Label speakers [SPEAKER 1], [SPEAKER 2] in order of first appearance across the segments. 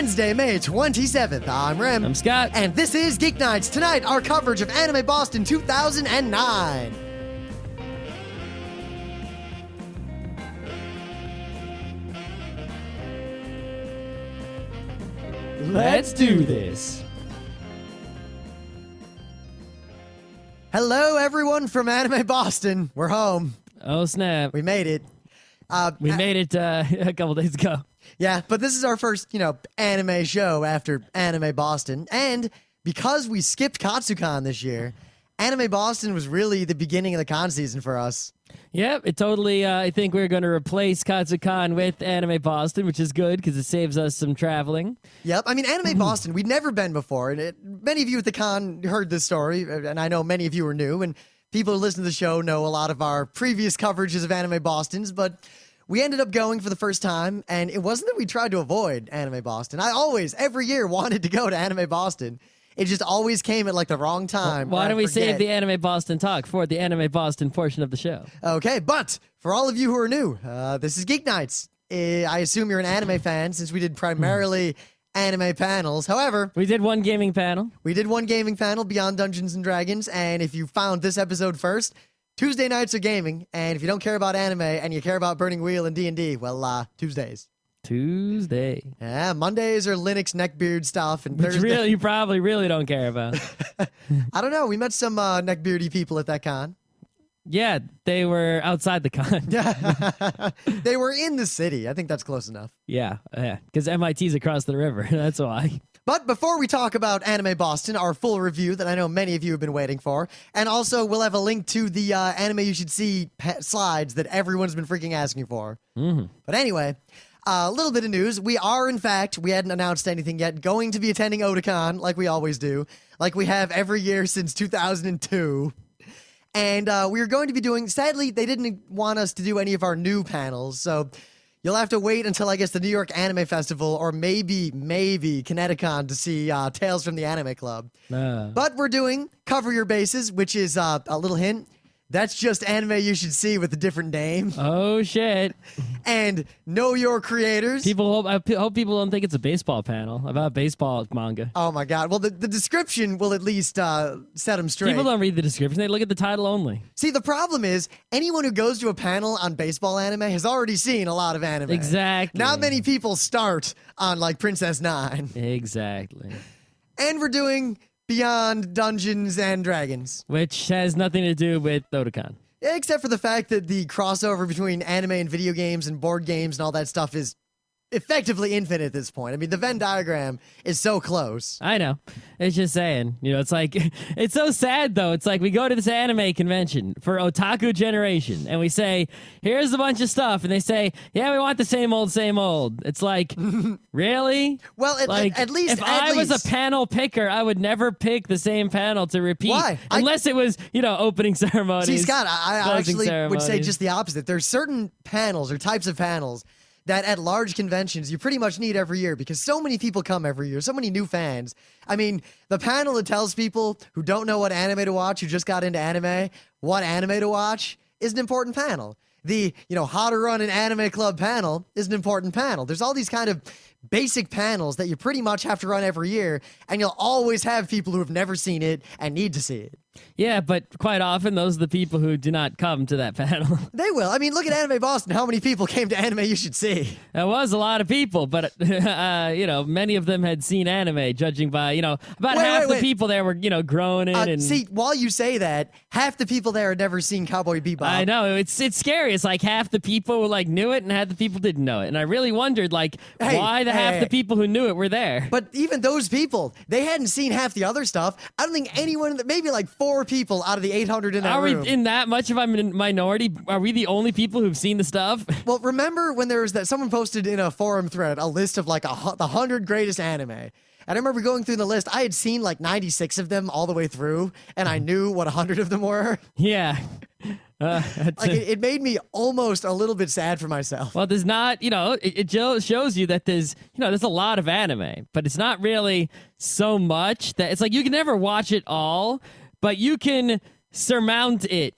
[SPEAKER 1] Wednesday, May 27th. I'm Rem.
[SPEAKER 2] I'm Scott.
[SPEAKER 1] And this is Geeknights. Tonight, our coverage of Anime Boston 2009.
[SPEAKER 2] Let's do this.
[SPEAKER 1] Hello, everyone from Anime Boston. We're home.
[SPEAKER 2] Oh, snap.
[SPEAKER 1] We made it.
[SPEAKER 2] We made it a couple days ago.
[SPEAKER 1] Yeah, but this is our first, anime show after Anime Boston. And because we skipped Katsucon this year, Anime Boston was really the beginning of the con season for us.
[SPEAKER 2] Yep, it totally, I think we're going to replace Katsucon with Anime Boston, which is good because it saves us some traveling.
[SPEAKER 1] Yep, I mean, Anime Boston, we'd never been before. And many of you at the con heard this story, and I know many of you are new. And people who listen to the show know a lot of our previous coverages of Anime Bostons, but we ended up going for the first time, and it wasn't that we tried to avoid Anime Boston. I always, every year, wanted to go to Anime Boston. It just always came at, the wrong time.
[SPEAKER 2] Why don't we save the Anime Boston talk for the Anime Boston portion of the show?
[SPEAKER 1] Okay, but for all of you who are new, this is Geeknights. I assume you're an anime fan, since we did primarily anime panels. However,
[SPEAKER 2] we did one gaming panel.
[SPEAKER 1] We did one gaming panel, Beyond Dungeons & Dragons, and if you found this episode first, Tuesday nights are gaming, and if you don't care about anime and you care about Burning Wheel and D&D, well, Tuesdays.
[SPEAKER 2] Tuesday.
[SPEAKER 1] Yeah, Mondays are Linux neckbeard stuff, and
[SPEAKER 2] Which
[SPEAKER 1] Thursday...
[SPEAKER 2] you probably really don't care about.
[SPEAKER 1] I don't know. We met some neckbeardy people at that con.
[SPEAKER 2] Yeah, they were outside the con.
[SPEAKER 1] They were in the city. I think that's close enough.
[SPEAKER 2] Yeah, because MIT's across the river. That's why.
[SPEAKER 1] But before we talk about Anime Boston, our full review that I know many of you have been waiting for, and also we'll have a link to the Anime You Should See slides that everyone's been freaking asking for. But anyway, a little bit of news. We are, in fact, we hadn't announced anything yet, going to be attending Otakon, like we always do, like we have every year since 2002. And we are going to be doing, sadly, they didn't want us to do any of our new panels, so you'll have to wait until, I guess, the New York Anime Festival or maybe Kineticon to see Tales from the Anime Club. But we're doing Cover Your Bases, which is a little hint. That's just Anime You Should See with a different name.
[SPEAKER 2] Oh, shit.
[SPEAKER 1] And Know Your Creators.
[SPEAKER 2] I hope people don't think it's a baseball panel about baseball manga.
[SPEAKER 1] Oh, my God. Well, the description will at least set them straight.
[SPEAKER 2] People don't read the description. They look at the title only.
[SPEAKER 1] See, the problem is anyone who goes to a panel on baseball anime has already seen a lot of anime.
[SPEAKER 2] Exactly.
[SPEAKER 1] Not many people start on, Princess Nine.
[SPEAKER 2] Exactly.
[SPEAKER 1] And we're doing Beyond Dungeons and Dragons,
[SPEAKER 2] which has nothing to do with Otakon.
[SPEAKER 1] Except for the fact that the crossover between anime and video games and board games and all that stuff is effectively infinite at this point. I mean, the Venn diagram is so close.
[SPEAKER 2] I know. It's just saying. It's like, it's so sad, though. It's like we go to this anime convention for Otaku Generation, and we say, here's a bunch of stuff, and they say, yeah, we want the same old. It's like, really?
[SPEAKER 1] Well, at least...
[SPEAKER 2] If I was a panel picker, I would never pick the same panel to repeat.
[SPEAKER 1] Why?
[SPEAKER 2] Unless it was, opening ceremonies.
[SPEAKER 1] See, Scott, I actually would say
[SPEAKER 2] ceremonies.
[SPEAKER 1] just the opposite. There's certain panels or types of panels that at large conventions you pretty much need every year because so many people come every year, so many new fans. I mean, the panel that tells people who don't know what anime to watch, who just got into anime, what anime to watch, is an important panel. The, how to run an anime club panel is an important panel. There's all these kind of basic panels that you pretty much have to run every year, and you'll always have people who have never seen it and need to see it.
[SPEAKER 2] Yeah, but quite often those are the people who do not come to that panel.
[SPEAKER 1] They will. I mean, look at Anime Boston. How many people came to Anime You Should See?
[SPEAKER 2] That was a lot of people, but, many of them had seen anime, judging by, about half the people there were, growing in. And
[SPEAKER 1] see, while you say that, half the people there had never seen Cowboy Bebop.
[SPEAKER 2] I know. It's scary. It's like half the people, knew it and half the people didn't know it. And I really wondered, why half the people who knew it were there.
[SPEAKER 1] But even those people, they hadn't seen half the other stuff. I don't think anyone, maybe 4 people out of the 800 in that room.
[SPEAKER 2] Are we in that much of a minority? Are we the only people who've seen the stuff?
[SPEAKER 1] Well, remember when there was that someone posted in a forum thread a list of the 100 greatest anime. And I remember going through the list. I had seen 96 of them all the way through, and I knew what 100 of them were.
[SPEAKER 2] Yeah.
[SPEAKER 1] It made me almost a little bit sad for myself.
[SPEAKER 2] Well, there's not, it shows you that there's a lot of anime, but it's not really so much that it's like you can never watch it all, but you can surmount it,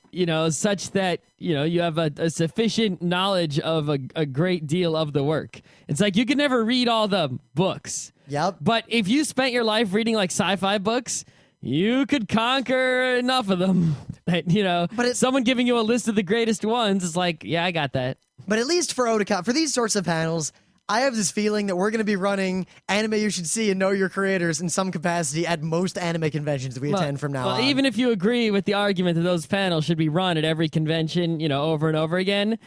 [SPEAKER 2] such that, you have a sufficient knowledge of a great deal of the work. It's like you can never read all the books,
[SPEAKER 1] Yep.
[SPEAKER 2] But if you spent your life reading like sci-fi books, you could conquer enough of them that, someone giving you a list of the greatest ones is like, yeah, I got that.
[SPEAKER 1] But at least for Otakon, for these sorts of panels, I have this feeling that we're going to be running Anime You Should See and Know Your Creators in some capacity at most anime conventions that we attend from now on.
[SPEAKER 2] Even if you agree with the argument that those panels should be run at every convention, over and over again,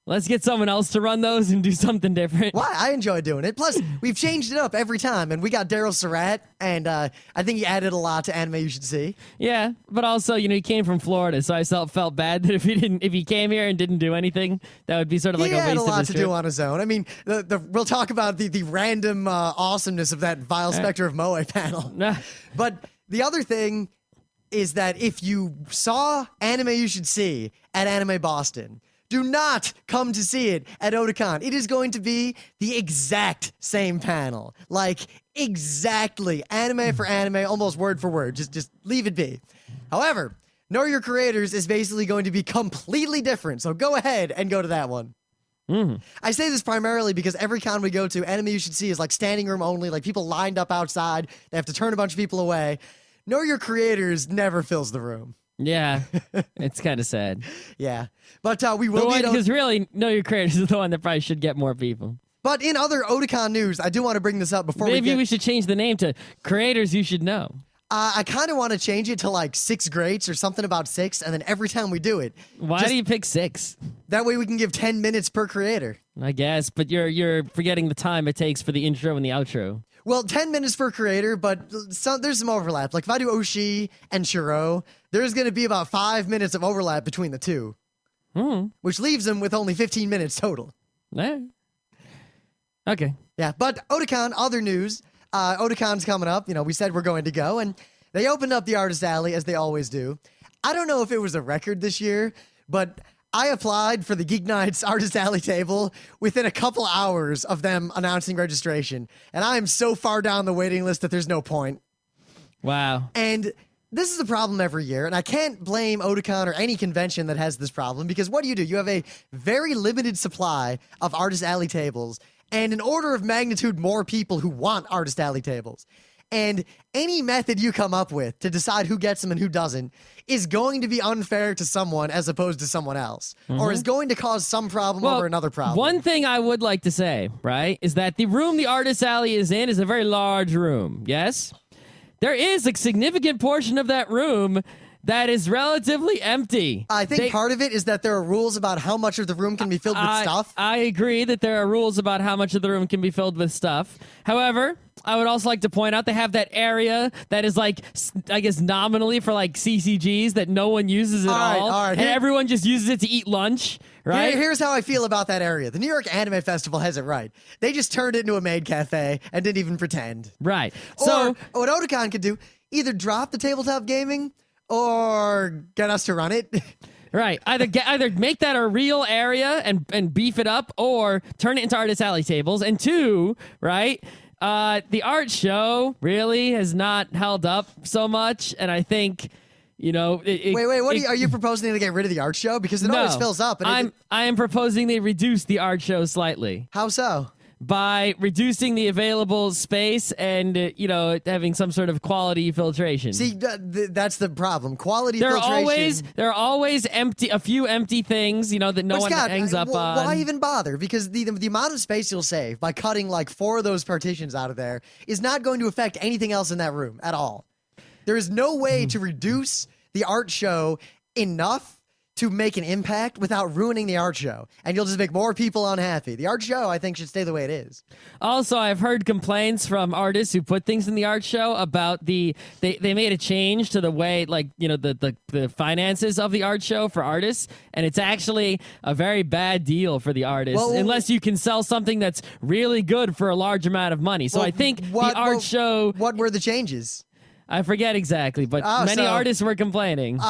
[SPEAKER 2] let's get someone else to run those and do something different.
[SPEAKER 1] Why? I enjoy doing it. Plus, we've changed it up every time, and we got Daryl Surratt, and I think he added a lot to Anime You Should See.
[SPEAKER 2] Yeah, but also, he came from Florida, so I felt bad that if he came here and didn't do anything, that would be sort of like a waste of his trip.
[SPEAKER 1] He had a lot to do on his own. I mean, we'll talk about the random awesomeness of that Vile Spectre of Moe panel. But the other thing is that if you saw Anime You Should See at Anime Boston, do not come to see it at Otakon. It is going to be the exact same panel. Like, exactly. Anime for anime, almost word for word. Just leave it be. However, Know Your Creators is basically going to be completely different. So go ahead and go to that one. I say this primarily because every con we go to, Anime You Should See is like standing room only. Like, people lined up outside. They have to turn a bunch of people away. Know Your Creators never fills the room.
[SPEAKER 2] Yeah, it's kind of sad.
[SPEAKER 1] Yeah, but we will be
[SPEAKER 2] because really, Know Your Creators is the one that probably should get more people.
[SPEAKER 1] But in other Otakon news, I do want to bring this up before
[SPEAKER 2] maybe we should change the name to Creators You Should Know.
[SPEAKER 1] I kind of want to change it to like 6 greats or something about 6, and then every time we do it.
[SPEAKER 2] Why do you pick 6?
[SPEAKER 1] That way we can give 10 minutes per creator.
[SPEAKER 2] I guess, but you're forgetting the time it takes for the intro and the outro.
[SPEAKER 1] Well, 10 minutes per creator, but there's some overlap. Like if I do Oshi and Shiro, there's going to be about 5 minutes of overlap between the two, which leaves them with only 15 minutes total.
[SPEAKER 2] Okay.
[SPEAKER 1] Yeah, but Otakon, other news. Otakon's coming up. We said we're going to go, and they opened up the Artist Alley as they always do. I don't know if it was a record this year, but I applied for the Geeknights Artist Alley table within a couple hours of them announcing registration, and I am so far down the waiting list that there's no point.
[SPEAKER 2] Wow.
[SPEAKER 1] And this is a problem every year, and I can't blame Otakon or any convention that has this problem, because what do? You have a very limited supply of Artist Alley tables, and an order of magnitude more people who want Artist Alley tables. And any method you come up with to decide who gets them and who doesn't is going to be unfair to someone as opposed to someone else, or is going to cause some problem over another problem.
[SPEAKER 2] One thing I would like to say, right, is that the room the Artist Alley is in is a very large room, yes? There is a significant portion of that room that is relatively empty.
[SPEAKER 1] I think part of it is that there are rules about how much of the room can be filled with stuff.
[SPEAKER 2] I agree that there are rules about how much of the room can be filled with stuff. However, I would also like to point out they have that area that is like, I guess, nominally for like CCGs that no one uses at all.
[SPEAKER 1] All right.
[SPEAKER 2] And everyone just uses it to eat lunch, right?
[SPEAKER 1] Here's how I feel about that area. The New York Anime Festival has it right. They just turned it into a maid cafe and didn't even pretend.
[SPEAKER 2] Right.
[SPEAKER 1] So what Otakon could do, either drop the tabletop gaming or get us to run it.
[SPEAKER 2] Right. Either make that a real area and beef it up, or turn it into Artist Alley tables. And 2, right, the art show really has not held up so much, and I think, wait,
[SPEAKER 1] are you proposing to get rid of the art show? Because it always fills up. And
[SPEAKER 2] I am proposing they reduce the art show slightly.
[SPEAKER 1] How so?
[SPEAKER 2] By reducing the available space and, having some sort of quality filtration.
[SPEAKER 1] See, that's the problem. Quality filtration.
[SPEAKER 2] There are always a few empty things, that no one hangs up on.
[SPEAKER 1] Why even bother? Because the amount of space you'll save by cutting like 4 of those partitions out of there is not going to affect anything else in that room at all. There is no way to reduce the art show enough to make an impact without ruining the art show, and you'll just make more people unhappy. The art show, I think, should stay the way it is.
[SPEAKER 2] Also, I've heard complaints from artists who put things in the art show about they made a change to the way, the finances of the art show for artists, and it's actually a very bad deal for the artists unless you can sell something that's really good for a large amount of money. So I think the art show...
[SPEAKER 1] What were the changes?
[SPEAKER 2] I forget exactly, but many artists were complaining.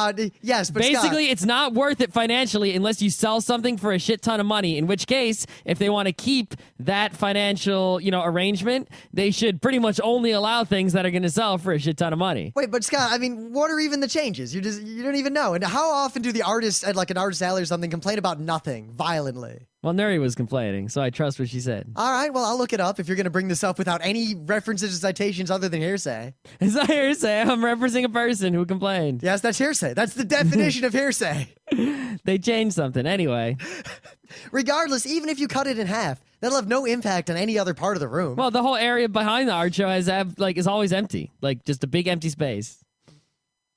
[SPEAKER 1] Yes, but
[SPEAKER 2] basically, it's not worth it financially unless you sell something for a shit ton of money. In which case, if they want to keep that financial, arrangement, they should pretty much only allow things that are going to sell for a shit ton of money.
[SPEAKER 1] Wait, but Scott, I mean, what are even the changes? You don't even know. And how often do the artists at like an artist alley or something complain about nothing violently?
[SPEAKER 2] Well, Nuri was complaining, so I trust what she said.
[SPEAKER 1] All right, well, I'll look it up if you're going to bring this up without any references or citations other than hearsay.
[SPEAKER 2] It's not hearsay. I'm referencing a person who complained.
[SPEAKER 1] Yes, that's hearsay. That's the definition of hearsay.
[SPEAKER 2] They changed something. Anyway.
[SPEAKER 1] Regardless, even if you cut it in half, that'll have no impact on any other part of the room.
[SPEAKER 2] Well, the whole area behind the art show is always empty. Like, just a big empty space.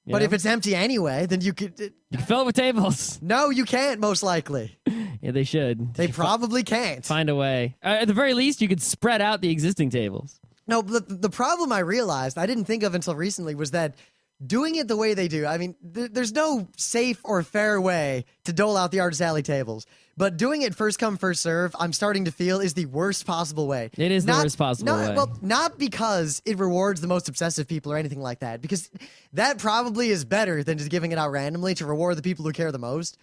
[SPEAKER 1] But if it's empty anyway, then you could...
[SPEAKER 2] You can fill it with tables.
[SPEAKER 1] No, you can't, most likely.
[SPEAKER 2] Yeah, they should.
[SPEAKER 1] They probably can't.
[SPEAKER 2] Find a way. At the very least, you could spread out the existing tables.
[SPEAKER 1] No, the problem I realized, I didn't think of until recently, was that doing it the way they do, I mean, there's no safe or fair way to dole out the Artist Alley tables. But doing it first come, first serve, I'm starting to feel is the worst possible way.
[SPEAKER 2] It is the worst possible way.
[SPEAKER 1] Well, not because it rewards the most obsessive people or anything like that, because that probably is better than just giving it out randomly to reward the people who care the most.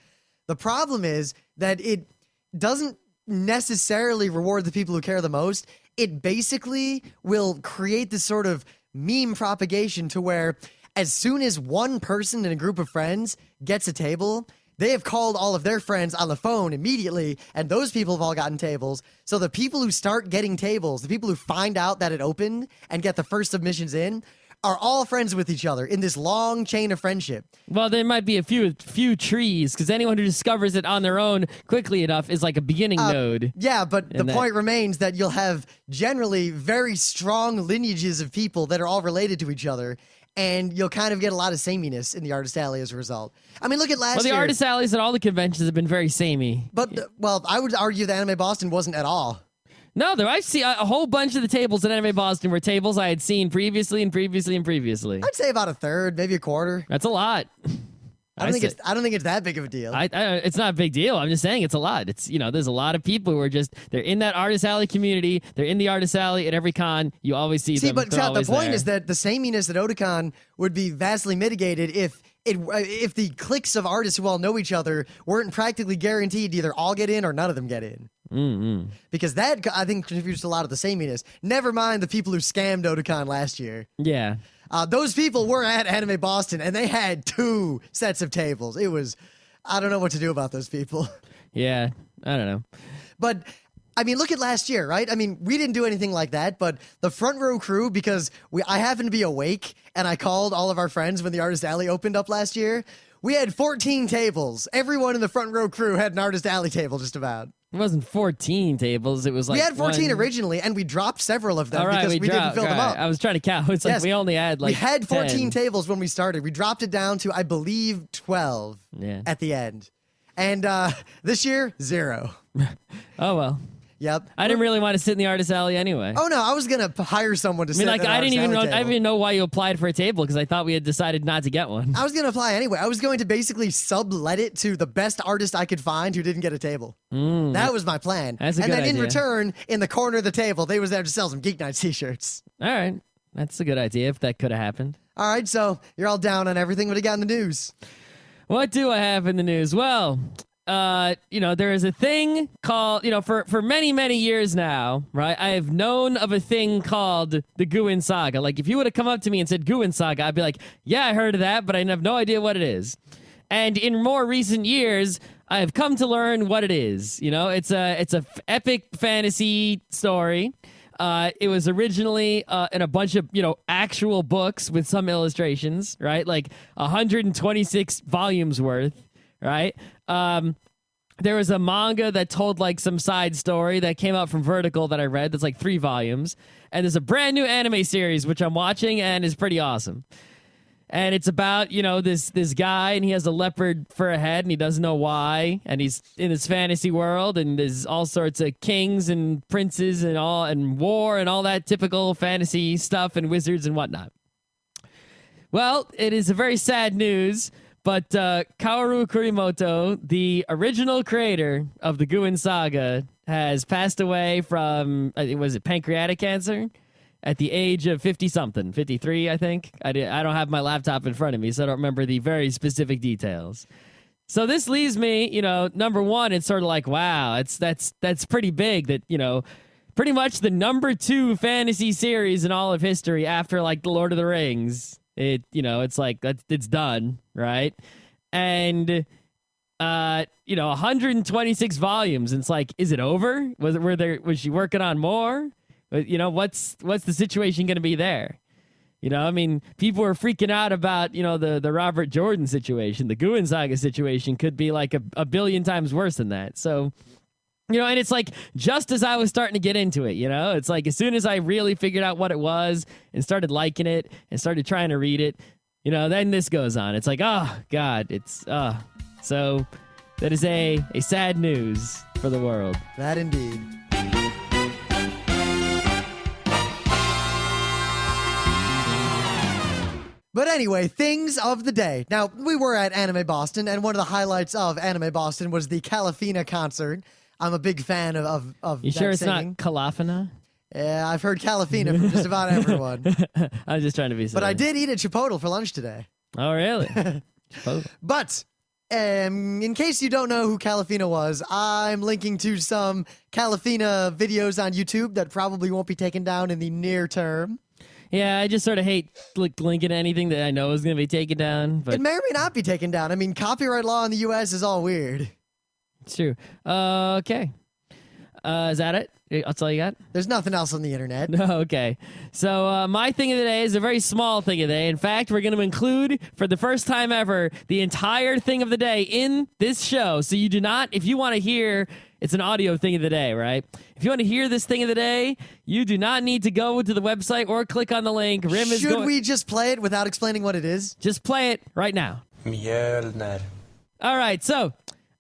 [SPEAKER 1] The problem is that it doesn't necessarily reward the people who care the most. It basically will create this sort of meme propagation to where as soon as one person in a group of friends gets a table, they have called all of their friends on the phone immediately, and those people have all gotten tables. So the people who start getting tables, the people who find out that it opened and get the first submissions in, are all friends with each other in this long chain of friendship.
[SPEAKER 2] Well, there might be a few trees, because anyone who discovers it on their own quickly enough is like a beginning node.
[SPEAKER 1] Yeah, but the point remains that you'll have generally very strong lineages of people that are all related to each other, and you'll kind of get a lot of sameness in the Artist Alley as a result. I mean, look at last year.
[SPEAKER 2] Well, the Artist Alleys at all the conventions have been very samey.
[SPEAKER 1] But, well, I would argue that Anime Boston wasn't at all.
[SPEAKER 2] No, I see a whole bunch of the tables at Anime Boston were tables I had seen previously. I'd
[SPEAKER 1] say about a third, maybe a quarter.
[SPEAKER 2] That's a lot.
[SPEAKER 1] I don't think it's that big of a deal.
[SPEAKER 2] It's not a big deal. I'm just saying it's a lot. It's, there's a lot of people who are they're in that Artist Alley community. They're in the Artist Alley at every con. You always see them.
[SPEAKER 1] See, but the point is that the sameness at Otakon would be vastly mitigated if the cliques of artists who all know each other weren't practically guaranteed to either all get in or none of them get in.
[SPEAKER 2] Mm-hmm.
[SPEAKER 1] Because that, I think, contributes to a lot of the sameness. Never mind the people who scammed Otakon last year.
[SPEAKER 2] Yeah.
[SPEAKER 1] Those people were at Anime Boston, and they had 2 sets of tables. It was... I don't know what to do about those people.
[SPEAKER 2] Yeah, I don't know.
[SPEAKER 1] But... I mean, look at last year, right? I mean, we didn't do anything like that, but the front row crew, because I happened to be awake, and I called all of our friends when the Artist Alley opened up last year, we had 14 tables. Everyone in the front row crew had an Artist Alley table, just about.
[SPEAKER 2] It wasn't 14 tables. It was like
[SPEAKER 1] we had 14 originally, and we dropped several of them because we didn't fill them up.
[SPEAKER 2] I was trying to count. It's like we only had
[SPEAKER 1] we had 14
[SPEAKER 2] 10.
[SPEAKER 1] tables when we started. We dropped it down to, I believe, 12 at the end. And this year, 0.
[SPEAKER 2] Oh, well.
[SPEAKER 1] Yep.
[SPEAKER 2] I didn't really want to sit in the Artist Alley anyway.
[SPEAKER 1] Oh no, I was gonna hire someone to sit.
[SPEAKER 2] I didn't even know why you applied for a table because I thought we had decided not to get one.
[SPEAKER 1] I was gonna apply anyway. I was going to basically sublet it to the best artist I could find who didn't get a table. That was my plan.
[SPEAKER 2] That's a good
[SPEAKER 1] And then in
[SPEAKER 2] idea.
[SPEAKER 1] return, in the corner of the table, they was there to sell some Geeknights t-shirts.
[SPEAKER 2] All right, that's a good idea if that could have happened.
[SPEAKER 1] All right, so you're all down on everything. What do you got in the news?
[SPEAKER 2] What do I have in the news? Well. There is a thing called, for many, many years now, right? I have known of a thing called the Guin Saga. Like, if you would have come up to me and said Guin Saga, I'd be like, yeah, I heard of that, but I have no idea what it is. And in more recent years, I have come to learn what it is. It's a epic fantasy story. It was originally in a bunch of, actual books with some illustrations, right? Like 126 volumes worth. Right? There was a manga that told like some side story that came out from Vertical that I read that's like 3 volumes. And there's a brand new anime series which I'm watching and is pretty awesome. And it's about, this guy and he has a leopard for a head and he doesn't know why. And he's in this fantasy world and there's all sorts of kings and princes and war and all that typical fantasy stuff and wizards and whatnot. Well, it is a very sad news. But Karuo Kurimoto, the original creator of the Guin Saga, has passed away from, was it pancreatic cancer? At the age of 50-something, 53, I think. I don't have my laptop in front of me, so I don't remember the very specific details. So this leaves me, number one, it's sort of like, wow, that's pretty big that, pretty much the number 2 fantasy series in all of history after, like, The Lord of the Rings. It's like it's done, right? And 126 volumes. And it's like, is it over? Was she working on more? What's the situation going to be there? People were freaking out about, the Robert Jordan situation. The Guin Saga situation could be like a billion times worse than that. So, and it's like just as I was starting to get into it, it's like as soon as I really figured out what it was and started liking it and started trying to read it, then this goes on. It's like, oh, God, so that is a sad news for the world.
[SPEAKER 1] That indeed. But anyway, things of the day. Now, we were at Anime Boston, and one of the highlights of Anime Boston was the Calafina concert. I'm a big fan of
[SPEAKER 2] You
[SPEAKER 1] that
[SPEAKER 2] sure it's
[SPEAKER 1] singing.
[SPEAKER 2] not Calafina?
[SPEAKER 1] Yeah, I've heard Calafina from just about everyone.
[SPEAKER 2] I was just trying to be silly.
[SPEAKER 1] But I did eat at Chipotle for lunch today.
[SPEAKER 2] Oh, really?
[SPEAKER 1] But in case you don't know who Calafina was, I'm linking to some Calafina videos on YouTube that probably won't be taken down in the near term.
[SPEAKER 2] Yeah, I just sort of hate linking to anything that I know is going to be taken down. But
[SPEAKER 1] It may or may not be taken down. I mean, copyright law in the U.S. is all weird.
[SPEAKER 2] It's true. Okay. Is that it? That's all you got?
[SPEAKER 1] There's nothing else on the internet.
[SPEAKER 2] No, okay. So my thing of the day is a very small thing of the day. In fact, we're going to include, for the first time ever, the entire thing of the day in this show. So you do not, if you want to hear, it's an audio thing of the day, right? If you want to hear this thing of the day, you do not need to go to the website or click on the link.
[SPEAKER 1] Should we just play it without explaining what it is?
[SPEAKER 2] Just play it right now.
[SPEAKER 3] Mjölner.
[SPEAKER 2] All right, so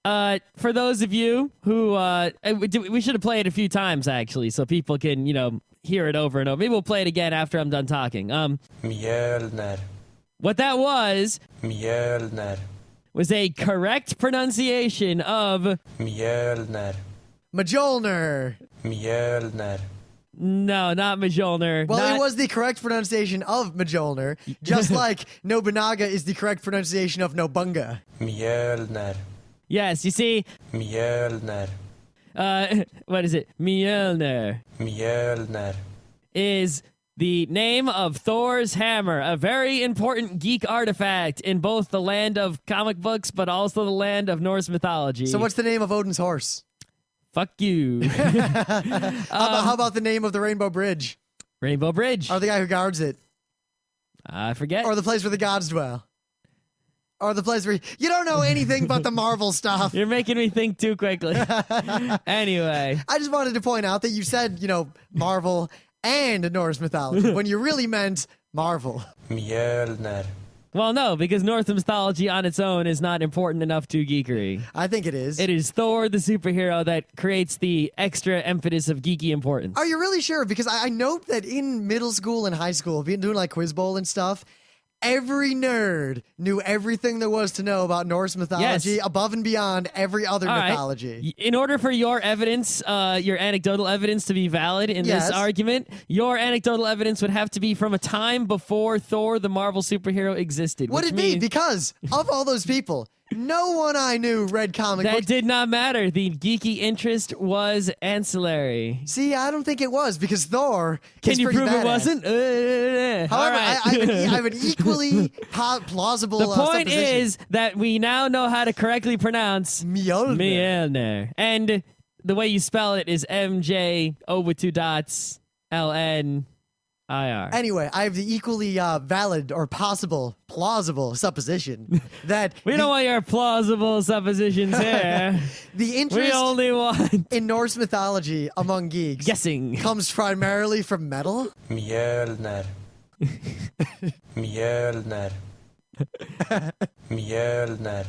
[SPEAKER 2] for those of you who we should have played it a few times actually, so people can hear it over and over. Maybe we'll play it again after I'm done talking.
[SPEAKER 3] Mjölner.
[SPEAKER 2] What that was
[SPEAKER 3] Mjölner.
[SPEAKER 2] a correct pronunciation of
[SPEAKER 3] Mjölner.
[SPEAKER 1] Mjolnir.
[SPEAKER 3] Mjölner.
[SPEAKER 2] no, not Mjolnir.
[SPEAKER 1] Well, it was the correct pronunciation of Mjolnir, just like Nobunaga is the correct pronunciation of Nobunga.
[SPEAKER 3] Mjölner.
[SPEAKER 2] Yes, you see,
[SPEAKER 3] Mjölner.
[SPEAKER 2] what is it? Mjolnir
[SPEAKER 3] Mjölner.
[SPEAKER 2] is the name of Thor's hammer, a very important geek artifact in both the land of comic books, but also the land of Norse mythology.
[SPEAKER 1] So what's the name of Odin's horse?
[SPEAKER 2] Fuck you.
[SPEAKER 1] How about the name of the Rainbow Bridge?
[SPEAKER 2] Rainbow Bridge.
[SPEAKER 1] Or the guy who guards it?
[SPEAKER 2] I forget.
[SPEAKER 1] Or the place where the gods dwell? Or the place where you don't know anything but the Marvel stuff.
[SPEAKER 2] You're making me think too quickly. Anyway.
[SPEAKER 1] I just wanted to point out that you said, Marvel and Norse mythology when you really meant Marvel.
[SPEAKER 3] Mjölner.
[SPEAKER 2] Well, no, because Norse mythology on its own is not important enough to geekery.
[SPEAKER 1] I think it is.
[SPEAKER 2] It is Thor, the superhero, that creates the extra emphasis of geeky importance.
[SPEAKER 1] Are you really sure? Because I note that in middle school and high school, being doing like Quiz Bowl and stuff, every nerd knew everything there was to know about Norse mythology above and beyond every other mythology.
[SPEAKER 2] In order for your evidence, your anecdotal evidence to be valid in this argument, your anecdotal evidence would have to be from a time before Thor, the Marvel superhero, existed.
[SPEAKER 1] Would it be? Because of all those people, no one I knew read comic books.
[SPEAKER 2] That did not matter. The geeky interest was ancillary.
[SPEAKER 1] See, I don't think it was because Thor
[SPEAKER 2] Can
[SPEAKER 1] is
[SPEAKER 2] you
[SPEAKER 1] pretty
[SPEAKER 2] prove
[SPEAKER 1] badass.
[SPEAKER 2] it wasn't?
[SPEAKER 1] However,
[SPEAKER 2] right.
[SPEAKER 1] I have an equally plausible
[SPEAKER 2] The point
[SPEAKER 1] supposition.
[SPEAKER 2] is that we now know how to correctly pronounce
[SPEAKER 1] Mjolnir.
[SPEAKER 2] Mjolnir. And the way you spell it is MJ with 2 dots LNIR.
[SPEAKER 1] Anyway, I have the equally valid or plausible supposition that
[SPEAKER 2] We don't want your plausible suppositions here.
[SPEAKER 1] the interest
[SPEAKER 2] We only want
[SPEAKER 1] in Norse mythology among geeks
[SPEAKER 2] guessing.
[SPEAKER 1] comes primarily from metal.
[SPEAKER 3] Mjölner. Mjölner. Mjölner.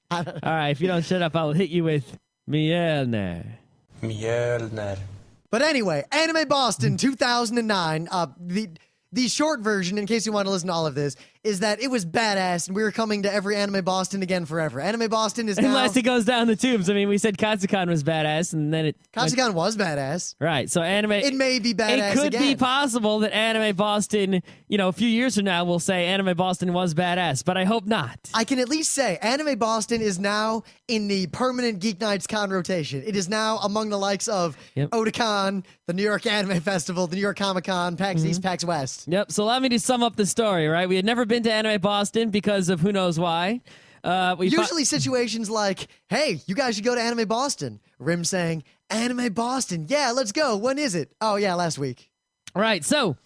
[SPEAKER 2] All right, if you don't shut up, I'll hit you with Mjolnir.
[SPEAKER 3] Mjölner.
[SPEAKER 1] But anyway, Anime Boston 2009, the short version, in case you want to listen to all of this, is that it was badass and we were coming to every Anime Boston again forever. Anime Boston is now...
[SPEAKER 2] Unless it goes down the tubes. I mean, we said Katsucon was badass, and then it...
[SPEAKER 1] Katsucon was badass.
[SPEAKER 2] Right, so anime...
[SPEAKER 1] It may be badass
[SPEAKER 2] It could
[SPEAKER 1] again.
[SPEAKER 2] be possible that Anime Boston, a few years from now, will say Anime Boston was badass, but I hope not.
[SPEAKER 1] I can at least say Anime Boston is now in the permanent Geeknights con rotation. It is now among the likes of Otakon, the New York Anime Festival, the New York Comic Con, PAX East, PAX West.
[SPEAKER 2] Yep, so allow me to sum up the story, right? We had never been to Anime Boston because of who knows why.
[SPEAKER 1] Usually situations like, hey, you guys should go to Anime Boston. Rim saying, Anime Boston, yeah, let's go. When is it? Oh, yeah, last week.
[SPEAKER 2] Right, so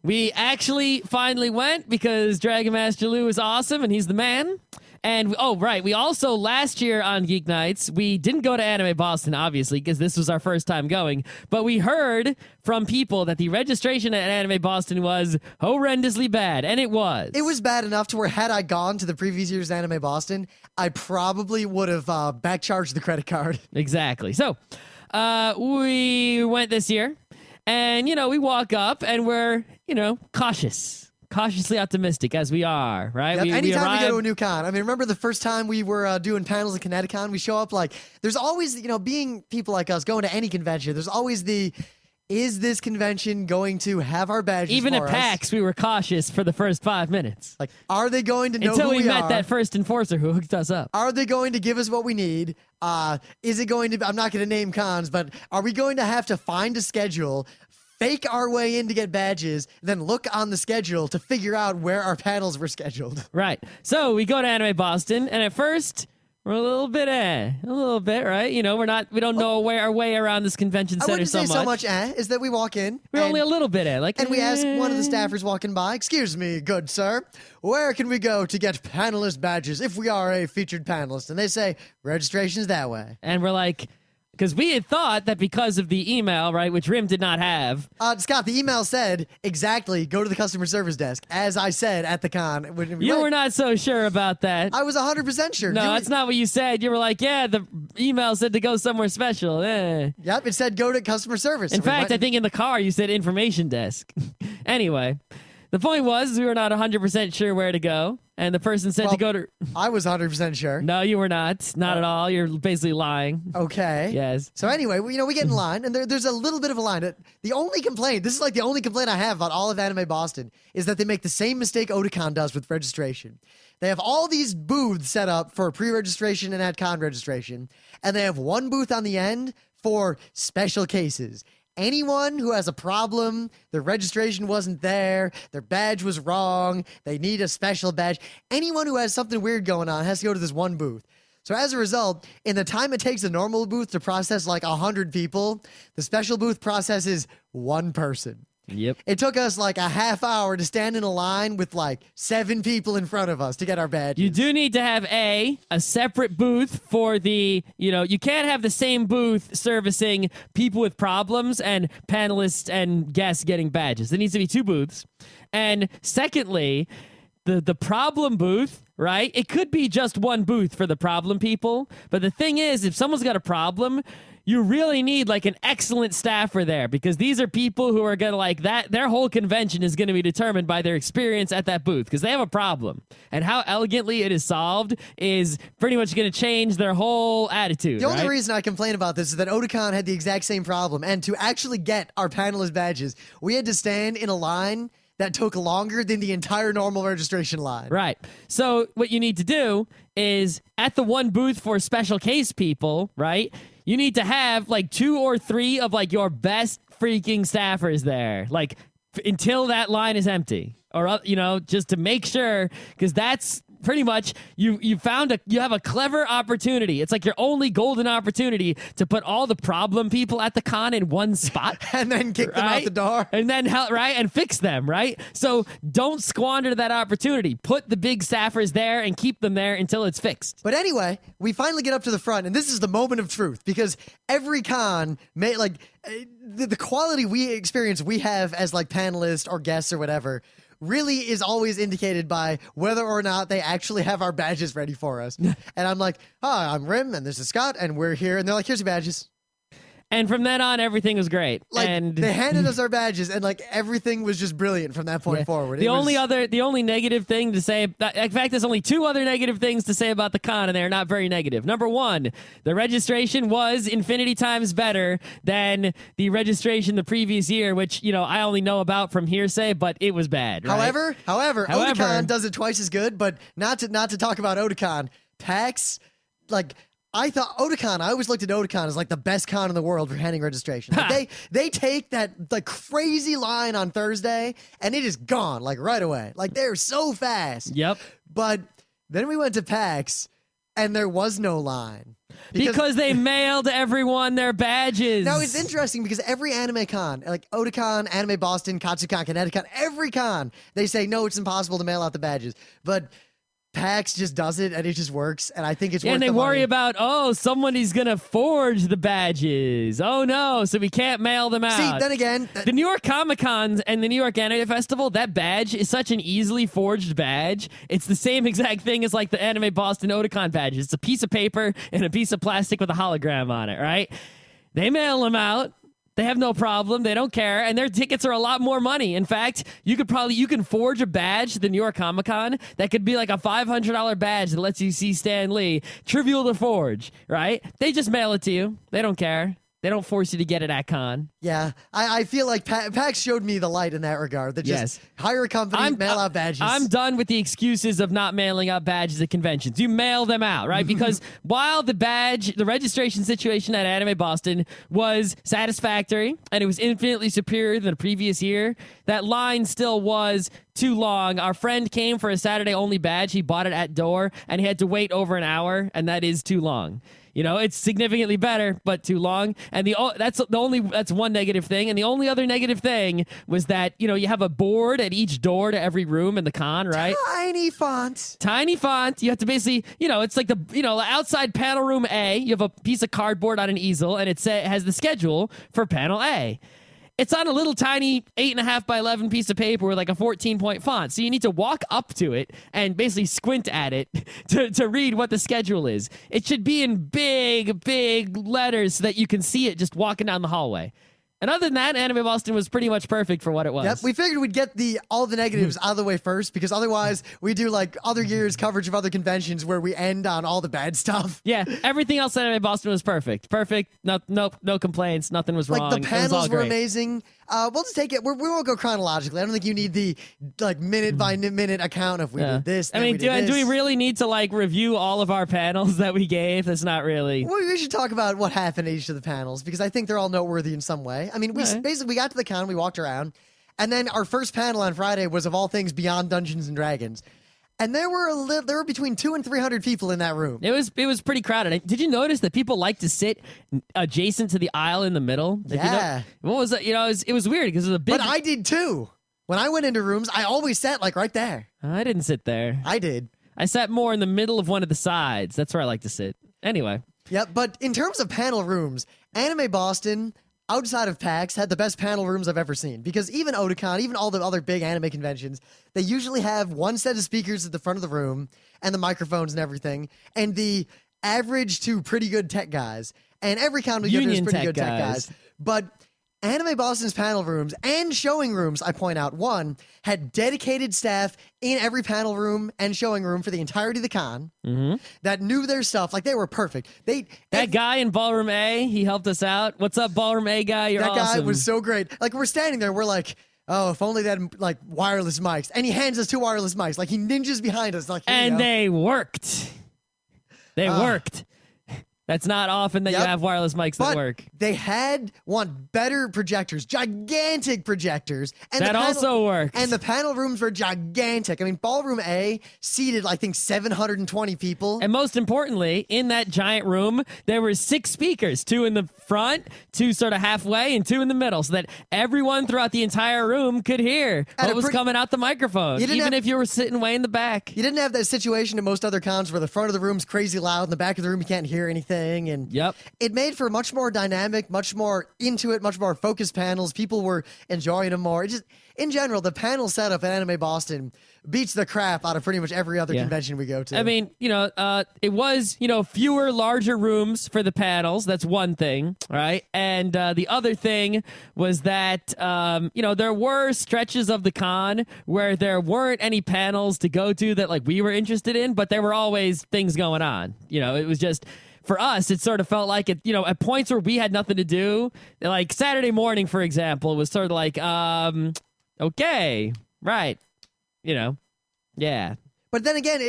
[SPEAKER 2] we actually finally went because Dragon Master Lou is awesome and he's the man. And, we also, last year on Geeknights, we didn't go to Anime Boston, obviously, because this was our first time going, but we heard from people that the registration at Anime Boston was horrendously bad, and it was.
[SPEAKER 1] It was bad enough to where had I gone to the previous year's Anime Boston, I probably would have backcharged the credit card.
[SPEAKER 2] Exactly. So, we went this year, and, we walk up, and we're, cautiously optimistic as we are, right?
[SPEAKER 1] Yep. Anytime we go to a new con. I mean, remember the first time we were doing panels at Kineticon? We show up like, there's always, being people like us going to any convention, there's always is this convention going to have our badges
[SPEAKER 2] Even
[SPEAKER 1] for
[SPEAKER 2] at PAX, we were cautious for the first 5 minutes.
[SPEAKER 1] Like, are they going to know
[SPEAKER 2] Until
[SPEAKER 1] who
[SPEAKER 2] we met
[SPEAKER 1] are?
[SPEAKER 2] that first enforcer who hooked us up.
[SPEAKER 1] Are they going to give us what we need? Is it going to, I'm not going to name cons, but are we going to have to find a schedule, fake our way in to get badges, then look on the schedule to figure out where our panels were scheduled?
[SPEAKER 2] Right. So we go to Anime Boston, and at first we're a little bit, right? We don't know our way around this convention
[SPEAKER 1] I
[SPEAKER 2] center
[SPEAKER 1] wouldn't
[SPEAKER 2] so
[SPEAKER 1] say
[SPEAKER 2] much.
[SPEAKER 1] so much, is that we walk in.
[SPEAKER 2] We're only a little bit,
[SPEAKER 1] And we ask one of the staffers walking by, excuse me, good sir, where can we go to get panelist badges if we are a featured panelist? And they say, registration's that way.
[SPEAKER 2] And we're like, because we had thought that because of the email, right, which Rim did not have.
[SPEAKER 1] Scott, the email said, exactly, go to the customer service desk, as I said at the con. When we
[SPEAKER 2] You
[SPEAKER 1] went.
[SPEAKER 2] were not so sure about that.
[SPEAKER 1] I was 100% sure.
[SPEAKER 2] No, that's not what you said. You were like, yeah, the email said to go somewhere special.
[SPEAKER 1] Yep, it said go to customer service.
[SPEAKER 2] In fact, I think in the car you said information desk. Anyway, the point was we were not 100% sure where to go. And the person said to go to...
[SPEAKER 1] I was 100% sure.
[SPEAKER 2] No, you were not. Not at all. You're basically lying.
[SPEAKER 1] Okay.
[SPEAKER 2] Yes.
[SPEAKER 1] So anyway, we get in line, and there's a little bit of a line. The only complaint, this is like the only complaint I have about all of Anime Boston, is that they make the same mistake Otakon does with registration. They have all these booths set up for pre-registration and at con registration, and they have one booth on the end for special cases. Anyone who has a problem, their registration wasn't there, their badge was wrong, they need a special badge. Anyone who has something weird going on has to go to this one booth. So as a result, in the time it takes a normal booth to process like 100 people, the special booth processes one person.
[SPEAKER 2] Yep.
[SPEAKER 1] It took us like a half hour to stand in a line with like 7 people in front of us to get our badges.
[SPEAKER 2] You do need to have a separate booth for the, you can't have the same booth servicing people with problems and panelists and guests getting badges. There needs to be 2 booths. And secondly, the problem booth, right? It could be just one booth for the problem people. But the thing is, if someone's got a problem, you really need like an excellent staffer there, because these are people who are going to like that. Their whole convention is going to be determined by their experience at that booth because they have a problem. And how elegantly it is solved is pretty much going to change their whole attitude.
[SPEAKER 1] The only reason I complain about this is that Otakon had the exact same problem. And to actually get our panelist badges, we had to stand in a line that took longer than the entire normal registration line.
[SPEAKER 2] Right. So what you need to do is at the one booth for special case people, right? You need to have like 2 or 3 of like your best freaking staffers there, like until that line is empty, or just to make sure, because that's pretty much you have a clever opportunity. It's like your only golden opportunity to put all the problem people at the con in one spot
[SPEAKER 1] and then kick them out the door.
[SPEAKER 2] And then and fix them, right? So don't squander that opportunity. Put the big staffers there and keep them there until it's fixed.
[SPEAKER 1] But anyway, we finally get up to the front, and this is the moment of truth, because every con the quality we have as like panelists or guests or whatever really is always indicated by whether or not they actually have our badges ready for us. And I'm like, hi, I'm Rim, and this is Scott, and we're here. And they're like, here's your badges.
[SPEAKER 2] And from then on, everything was great.
[SPEAKER 1] Like,
[SPEAKER 2] and
[SPEAKER 1] they handed us our badges, and like everything was just brilliant from that point forward.
[SPEAKER 2] The only negative thing to say, in fact, there's only 2 other negative things to say about the con, and they're not very negative. Number 1, the registration was infinity times better than the registration the previous year, which I only know about from hearsay, but it was bad. Right?
[SPEAKER 1] However, Otakon does it twice as good. But not to talk about Otakon, PAX, like. I always looked at Otakon as like the best con in the world for handing registration. Like they take that like crazy line on Thursday and it is gone like right away. Like they're so fast.
[SPEAKER 2] Yep.
[SPEAKER 1] But Then we went to PAX, and there was no line.
[SPEAKER 2] Because they mailed everyone their badges.
[SPEAKER 1] No, it's interesting because every anime con, like Otakon, Anime Boston, Katsucon, Kineticon, every con, they say, no, it's impossible to mail out the badges. But PAX just does it, and it just works, and I think it's worth
[SPEAKER 2] and they
[SPEAKER 1] the
[SPEAKER 2] worry
[SPEAKER 1] money.
[SPEAKER 2] about, somebody's going to forge the badges. Oh, no, so we can't mail them out.
[SPEAKER 1] See, then again...
[SPEAKER 2] the New York Comic-Con and the New York Anime Festival, that badge is such an easily forged badge. It's the same exact thing as like the Anime Boston Otakon badges. It's a piece of paper and a piece of plastic with a hologram on it, right? They mail them out. They have no problem. They don't care. And their tickets are a lot more money. In fact, you can forge a badge to the New York Comic-Con that could be like a $500 badge that lets you see Stan Lee. Trivial to forge, right? They just mail it to you. They don't care. They don't force you to get it at con.
[SPEAKER 1] Yeah, I feel like PAX showed me the light in that regard. That just hire a company, mail out badges.
[SPEAKER 2] I'm done with the excuses of not mailing out badges at conventions. You mail them out, right? Because while the registration situation at Anime Boston was satisfactory and it was infinitely superior than the previous year, that line still was too long. Our friend came for a Saturday-only badge. He bought it at door, and he had to wait over an hour, and that is too long. You know, it's significantly better, but too long. And that's one negative thing. And the only other negative thing was that, you have a board at each door to every room in the con, right?
[SPEAKER 1] Tiny font.
[SPEAKER 2] Tiny font. You have to basically, it's like the outside panel room A. You have a piece of cardboard on an easel, and it has the schedule for panel A. It's on a little tiny 8.5 by 11 piece of paper with like a 14-point font. So you need to walk up to it and basically squint at it to read what the schedule is. It should be in big, big letters so that you can see it just walking down the hallway. And other than that, Anime Boston was pretty much perfect for what it was.
[SPEAKER 1] Yep, we figured we'd get all the negatives out of the way first, because otherwise we do like other years' coverage of other conventions where we end on all the bad stuff.
[SPEAKER 2] Yeah, everything else at Anime Boston was perfect. Perfect. No complaints. Nothing was wrong.
[SPEAKER 1] Like the panels were
[SPEAKER 2] great.
[SPEAKER 1] amazing. We'll just take it. We won't go chronologically. I don't think you need the minute by minute account of we did this.
[SPEAKER 2] I mean, do we really need to review all of our panels that we gave? That's not really.
[SPEAKER 1] Well, we should talk about what happened at each of the panels, because I think they're all noteworthy in some way. I mean, we got to the con, we walked around, and then our first panel on Friday was of all things Beyond Dungeons and Dragons. And there were between 200 and 300 people in that room.
[SPEAKER 2] It was pretty crowded. Did you notice that people like to sit adjacent to the aisle in the middle?
[SPEAKER 1] Yeah.
[SPEAKER 2] What was that? It was weird because it was a big.
[SPEAKER 1] But I did too. When I went into rooms, I always sat right there.
[SPEAKER 2] I didn't sit there.
[SPEAKER 1] I did.
[SPEAKER 2] I sat more in the middle of one of the sides. That's where I like to sit. Anyway.
[SPEAKER 1] Yep. But in terms of panel rooms, Anime Boston, outside of PAX, had the best panel rooms I've ever seen. Because even Otakon, even all the other big anime conventions, they usually have one set of speakers at the front of the room and the microphones and everything, and the average to pretty good tech guys. And every con we go to is pretty good tech guys. But Anime Boston's panel rooms and showing rooms, I point out, had dedicated staff in every panel room and showing room for the entirety of the con that knew their stuff. Like, they were perfect.
[SPEAKER 2] That guy in Ballroom A, he helped us out. What's up, Ballroom A guy? You're awesome.
[SPEAKER 1] That guy was so great. Like, we're standing there, we're like, oh, if only they had, wireless mics. And he hands us 2 wireless mics. Like, he ninjas behind us. Like,
[SPEAKER 2] and they worked. They worked. That's not often that you have wireless mics that work.
[SPEAKER 1] They had better projectors, gigantic projectors. And
[SPEAKER 2] that also worked.
[SPEAKER 1] And the panel rooms were gigantic. I mean, Ballroom A seated, I think, 720 people.
[SPEAKER 2] And most importantly, in that giant room, there were 6 speakers, 2 in the front, 2 sort of halfway, and 2 in the middle, so that everyone throughout the entire room could hear what was coming out the microphone, even if you were sitting way in the back.
[SPEAKER 1] You didn't have that situation in most other cons where the front of the room's crazy loud and the back of the room you can't hear anything. And it made for much more dynamic, much more into it, much more focused panels. People were enjoying them more. In general, the panel setup at Anime Boston beats the crap out of pretty much every other convention we go to.
[SPEAKER 2] I mean, it was, fewer, larger rooms for the panels. That's one thing, right? And the other thing was that, there were stretches of the con where there weren't any panels to go to that, we were interested in, but there were always things going on. It was just... For us, it sort of felt like it, at points where we had nothing to do, like Saturday morning, for example, was sort of like, okay, right, yeah.
[SPEAKER 1] But then again,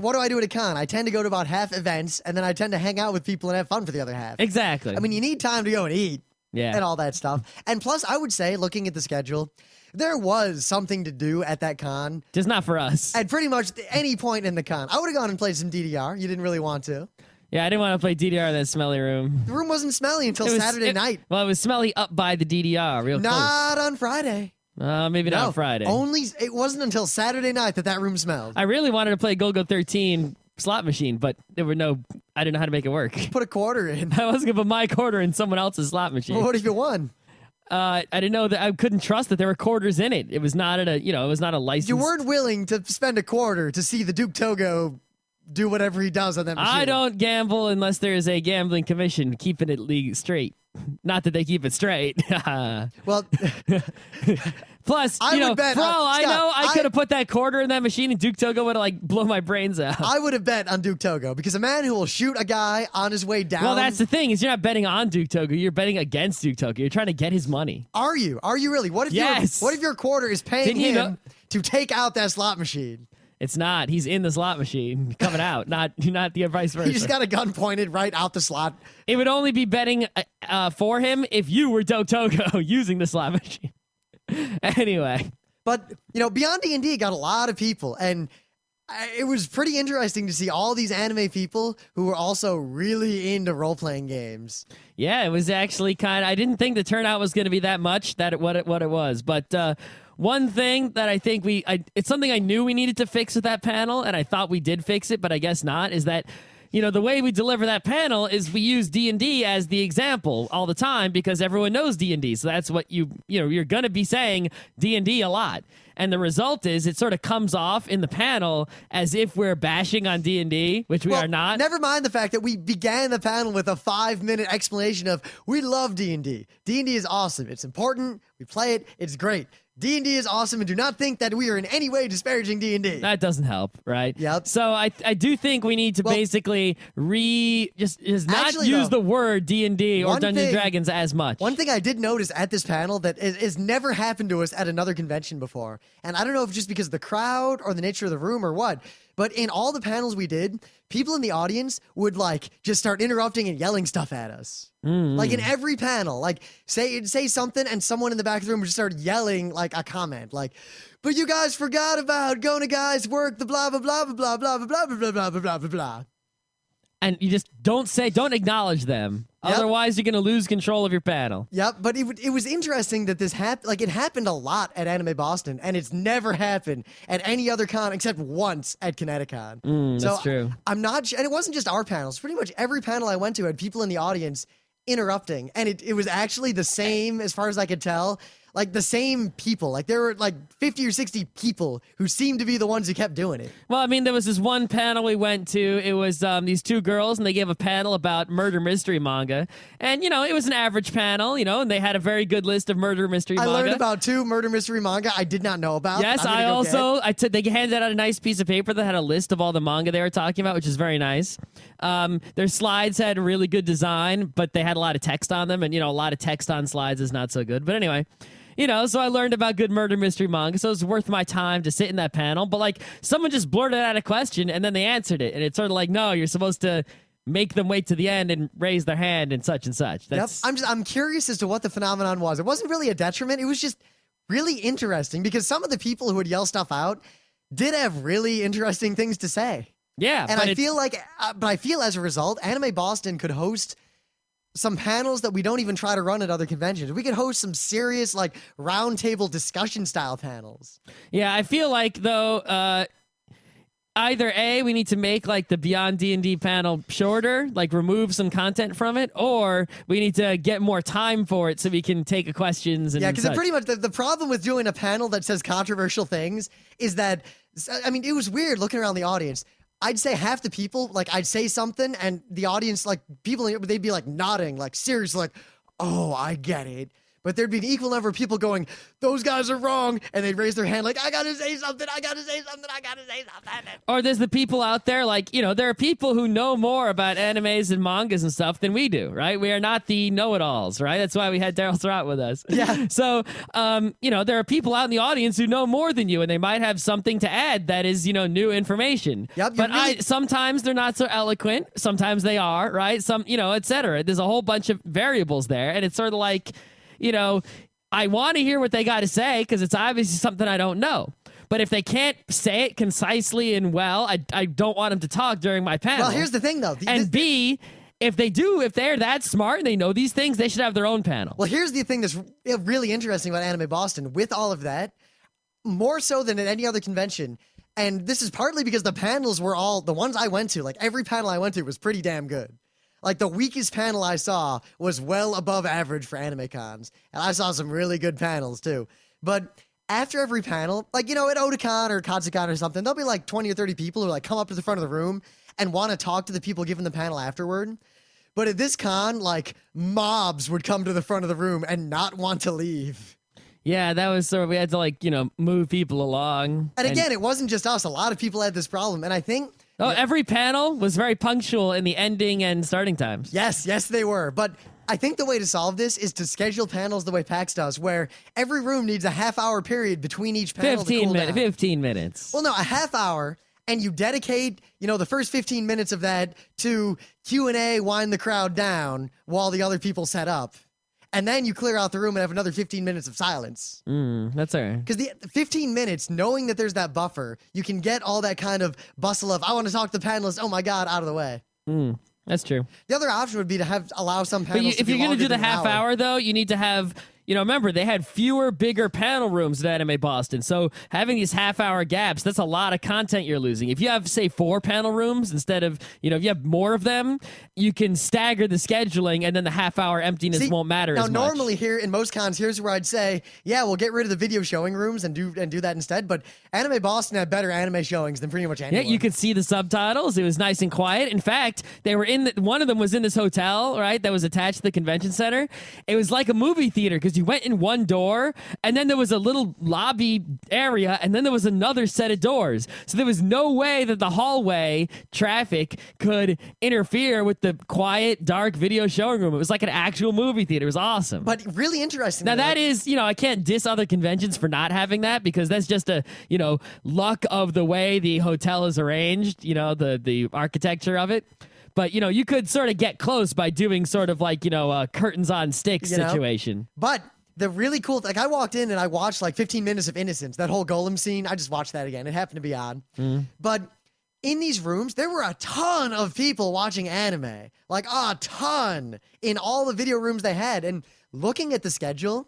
[SPEAKER 1] what do I do at a con? I tend to go to about half events, and then I tend to hang out with people and have fun for the other half.
[SPEAKER 2] Exactly.
[SPEAKER 1] I mean, you need time to go and eat
[SPEAKER 2] and
[SPEAKER 1] all that stuff. And plus, I would say, looking at the schedule, there was something to do at that con.
[SPEAKER 2] Just not for us.
[SPEAKER 1] At pretty much any point in the con. I would have gone and played some DDR. You didn't really want to.
[SPEAKER 2] Yeah, I didn't want to play DDR in that smelly room.
[SPEAKER 1] The room wasn't smelly until Saturday night.
[SPEAKER 2] Well, it was smelly up by the DDR, real
[SPEAKER 1] Not on Friday.
[SPEAKER 2] close. Maybe not on Friday.
[SPEAKER 1] It wasn't until Saturday night that room smelled.
[SPEAKER 2] I really wanted to play Go-Go 13 slot machine, but I didn't know how to make it work.
[SPEAKER 1] Put a quarter in.
[SPEAKER 2] I wasn't going to put my quarter in someone else's slot machine.
[SPEAKER 1] Well, what if you won?
[SPEAKER 2] I didn't know that. I couldn't trust that there were quarters in it. It was not it was not a license.
[SPEAKER 1] You weren't willing to spend a quarter to see the Duke Togo do whatever he does on that machine.
[SPEAKER 2] I don't gamble unless there is a gambling commission keeping it straight. Not that they keep it straight.
[SPEAKER 1] Well,
[SPEAKER 2] plus,
[SPEAKER 1] I would bet,
[SPEAKER 2] for all I
[SPEAKER 1] Scott,
[SPEAKER 2] know, I could have put that quarter in that machine and Duke Togo would have blown my brains out.
[SPEAKER 1] I would have bet on Duke Togo because a man who will shoot a guy on his way down.
[SPEAKER 2] Well, that's the thing is you're not betting on Duke Togo. You're betting against Duke Togo. You're trying to get his money.
[SPEAKER 1] Are you? Are you really? What if your quarter is paying him to take out that slot machine?
[SPEAKER 2] It's not. He's in the slot machine coming out, not the vice versa.
[SPEAKER 1] He just got a gun pointed right out the slot.
[SPEAKER 2] It would only be betting for him if you were Duke Togo using the slot machine. Anyway.
[SPEAKER 1] But, Beyond D&D got a lot of people, and it was pretty interesting to see all these anime people who were also really into role-playing games.
[SPEAKER 2] Yeah, it was actually I didn't think the turnout was going to be that much, what it was. But one thing that I think it's something I knew we needed to fix with that panel, and I thought we did fix it, but I guess not, is that the way we deliver that panel is we use D&D as the example all the time because everyone knows D&D. So that's what you're going to be saying D&D a lot. And the result is it sort of comes off in the panel as if we're bashing on D&D, which we are not.
[SPEAKER 1] Never mind the fact that we began the panel with a 5-minute explanation of we love D&D. D&D is awesome. It's important. We play it. It's great. D&D is awesome, and do not think that we are in any way disparaging D&D.
[SPEAKER 2] That doesn't help, right?
[SPEAKER 1] Yep.
[SPEAKER 2] So I do think we need to basically just not use the word D&D or Dungeons & Dragons as much.
[SPEAKER 1] One thing I did notice at this panel that is never happened to us at another convention before, and I don't know if it's just because of the crowd or the nature of the room or what, but in all the panels we did, people in the audience would just start interrupting and yelling stuff at us. Like in every panel, say something and someone in the back of the room would just start yelling a comment but you guys forgot about going to guys work the blah blah blah blah blah blah blah blah blah blah blah blah blah.
[SPEAKER 2] And you just don't acknowledge them. Yep. Otherwise, you're going to lose control of your panel.
[SPEAKER 1] Yep, but it was interesting that this happened. It happened a lot at Anime Boston, and it's never happened at any other con except once at Kineticon.
[SPEAKER 2] That's true.
[SPEAKER 1] I'm not, and it wasn't just our panels. Pretty much every panel I went to had people in the audience interrupting, and it was actually the same as far as I could tell. The same people. There were 50 or 60 people who seemed to be the ones who kept doing it.
[SPEAKER 2] Well, I mean, there was this one panel we went to. It was these two girls, and they gave a panel about murder mystery manga. And, it was an average panel, and they had a very good list of murder mystery manga.
[SPEAKER 1] I learned about 2 murder mystery manga I did not know about.
[SPEAKER 2] Yes, they handed out a nice piece of paper that had a list of all the manga they were talking about, which is very nice. Their slides had really good design, but they had a lot of text on them. And, a lot of text on slides is not so good. But anyway... so I learned about good murder mystery manga, so it was worth my time to sit in that panel. But, someone just blurted out a question, and then they answered it. And it's sort of no, you're supposed to make them wait to the end and raise their hand and such and such.
[SPEAKER 1] I'm curious as to what the phenomenon was. It wasn't really a detriment. It was just really interesting because some of the people who would yell stuff out did have really interesting things to say.
[SPEAKER 2] Yeah.
[SPEAKER 1] And I feel as a result, Anime Boston could host some panels that we don't even try to run at other conventions. We could host some serious, roundtable discussion style panels.
[SPEAKER 2] Yeah, I feel though, either A, we need to make the Beyond D&D panel shorter, remove some content from it, or we need to get more time for it so we can take questions and
[SPEAKER 1] yeah, because pretty much the problem with doing a panel that says controversial things is that, it was weird looking around the audience. I'd say half the people, I'd say something, and the audience, people, they'd be, nodding, seriously, oh, I get it. But there'd be an equal number of people going, those guys are wrong, and they'd raise their hand I gotta say something, I gotta say something, I gotta say something.
[SPEAKER 2] Or there's the people out there, there are people who know more about animes and mangas and stuff than we do, right? We are not the know-it-alls, right? That's why we had Daryl Thrott with us.
[SPEAKER 1] Yeah.
[SPEAKER 2] So, there are people out in the audience who know more than you, and they might have something to add that is, new information.
[SPEAKER 1] Yep,
[SPEAKER 2] but sometimes they're not so eloquent. Sometimes they are, right? Some, et cetera. There's a whole bunch of variables there, and it's sort of I want to hear what they got to say because it's obviously something I don't know. But if they can't say it concisely and well, I don't want them to talk during my panel.
[SPEAKER 1] Well, here's the thing, though.
[SPEAKER 2] And B, if they're that smart and they know these things, they should have their own panel.
[SPEAKER 1] Well, here's the thing that's really interesting about Anime Boston. With all of that, more so than at any other convention, and this is partly because the panels were all, the ones I went to, like every panel I went to was pretty damn good. Like the weakest panel I saw was well above average for anime cons. And I saw some really good panels too. But after every panel, like, you know, at Otakon or Katsucon or something, there'll be like 20 or 30 people who like come up to the front of the room and want to talk to the people giving the panel afterward. But at this con, like mobs would come to the front of the room and not want to leave.
[SPEAKER 2] Yeah, that was sort of, we had to like, you know, move people along.
[SPEAKER 1] And again, it wasn't just us. A lot of people had this problem. And I think...
[SPEAKER 2] every panel was very punctual in the ending and starting times.
[SPEAKER 1] Yes, they were. But I think the way to solve this is to schedule panels the way PAX does, where every room needs a half-hour period between each panel
[SPEAKER 2] 15 minutes.
[SPEAKER 1] Well, no, a half hour, and you dedicate, you know, the first 15 minutes of that to Q&A, wind the crowd down while the other people set up. And then you clear out the room and have another 15 minutes of silence.
[SPEAKER 2] That's all right.
[SPEAKER 1] Because the 15 minutes, knowing that there's that buffer, you can get all that kind of bustle of, I want to talk to the panelists, oh my God, out of the way.
[SPEAKER 2] That's true.
[SPEAKER 1] The other option would be to allow some panels
[SPEAKER 2] if you're going to do the half hour, though, you need to have, you know, remember, they had fewer, bigger panel rooms at Anime Boston. So having these half-hour gaps, that's a lot of content you're losing. If you have, say, 4 panel rooms instead of, you know, if you have more of them, you can stagger the scheduling, and then the half-hour emptiness won't matter as much.
[SPEAKER 1] Now, normally here, in most cons, here's where I'd say, yeah, we'll get rid of the video showing rooms and do that instead. But Anime Boston had better anime showings than pretty much anyone.
[SPEAKER 2] Yeah, you could see the subtitles. It was nice and quiet. In fact, they were one of them was in this hotel, right, that was attached to the convention center. It was like a movie theater because you went in one door, and then there was a little lobby area, and then there was another set of doors. So there was no way that the hallway traffic could interfere with the quiet, dark video showing room. It was like an actual movie theater. It was awesome.
[SPEAKER 1] But really interesting.
[SPEAKER 2] Now that is, you know, I can't diss other conventions for not having that because that's just a, you know, luck of the way the hotel is arranged, you know, the architecture of it. But, you know, you could sort of get close by doing sort of like, you know, a curtains on sticks situation.
[SPEAKER 1] But the really cool, like I walked in and I watched like 15 minutes of Innocence, that whole golem scene. I just watched that again. It happened to be on. But in these rooms, there were a ton of people watching anime, like a ton in all the video rooms they had. And looking at the schedule,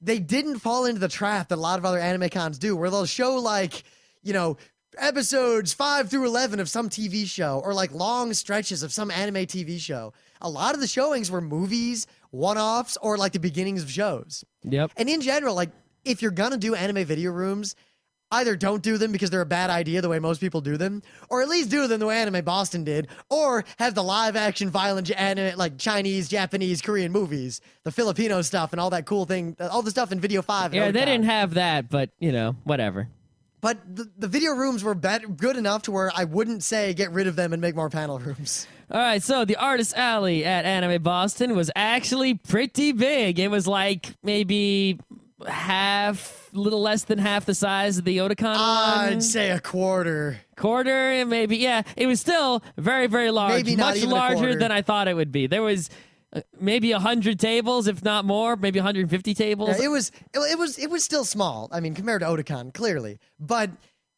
[SPEAKER 1] they didn't fall into the trap that a lot of other anime cons do, where they'll show like, you know, episodes 5 through 11 of some TV show or like long stretches of some anime TV show. A lot of the showings were movies, one-offs, or like the beginnings of shows.
[SPEAKER 2] Yep.
[SPEAKER 1] And in general, like if you're gonna do anime video rooms, either don't do them because they're a bad idea the way most people do them, or at least do them the way Anime Boston did, or have the live-action violent anime like Chinese, Japanese, Korean movies, the Filipino stuff and all that cool thing, all the stuff in Video 5.
[SPEAKER 2] Yeah, they didn't have that, but, you know, whatever.
[SPEAKER 1] But the video rooms were good enough to where I wouldn't say get rid of them and make more panel rooms.
[SPEAKER 2] All right, so the Artist Alley at Anime Boston was actually pretty big. It was like maybe little less than half the size of the Otakon one.
[SPEAKER 1] I'd say a quarter.
[SPEAKER 2] Quarter, maybe, yeah. It was still very, very large.
[SPEAKER 1] Maybe not
[SPEAKER 2] much
[SPEAKER 1] even a
[SPEAKER 2] larger
[SPEAKER 1] quarter.
[SPEAKER 2] than I thought it would be. There was maybe 100 tables, if not more, maybe 150 tables.
[SPEAKER 1] Yeah, it was still small. I mean, compared to Otakon, clearly. But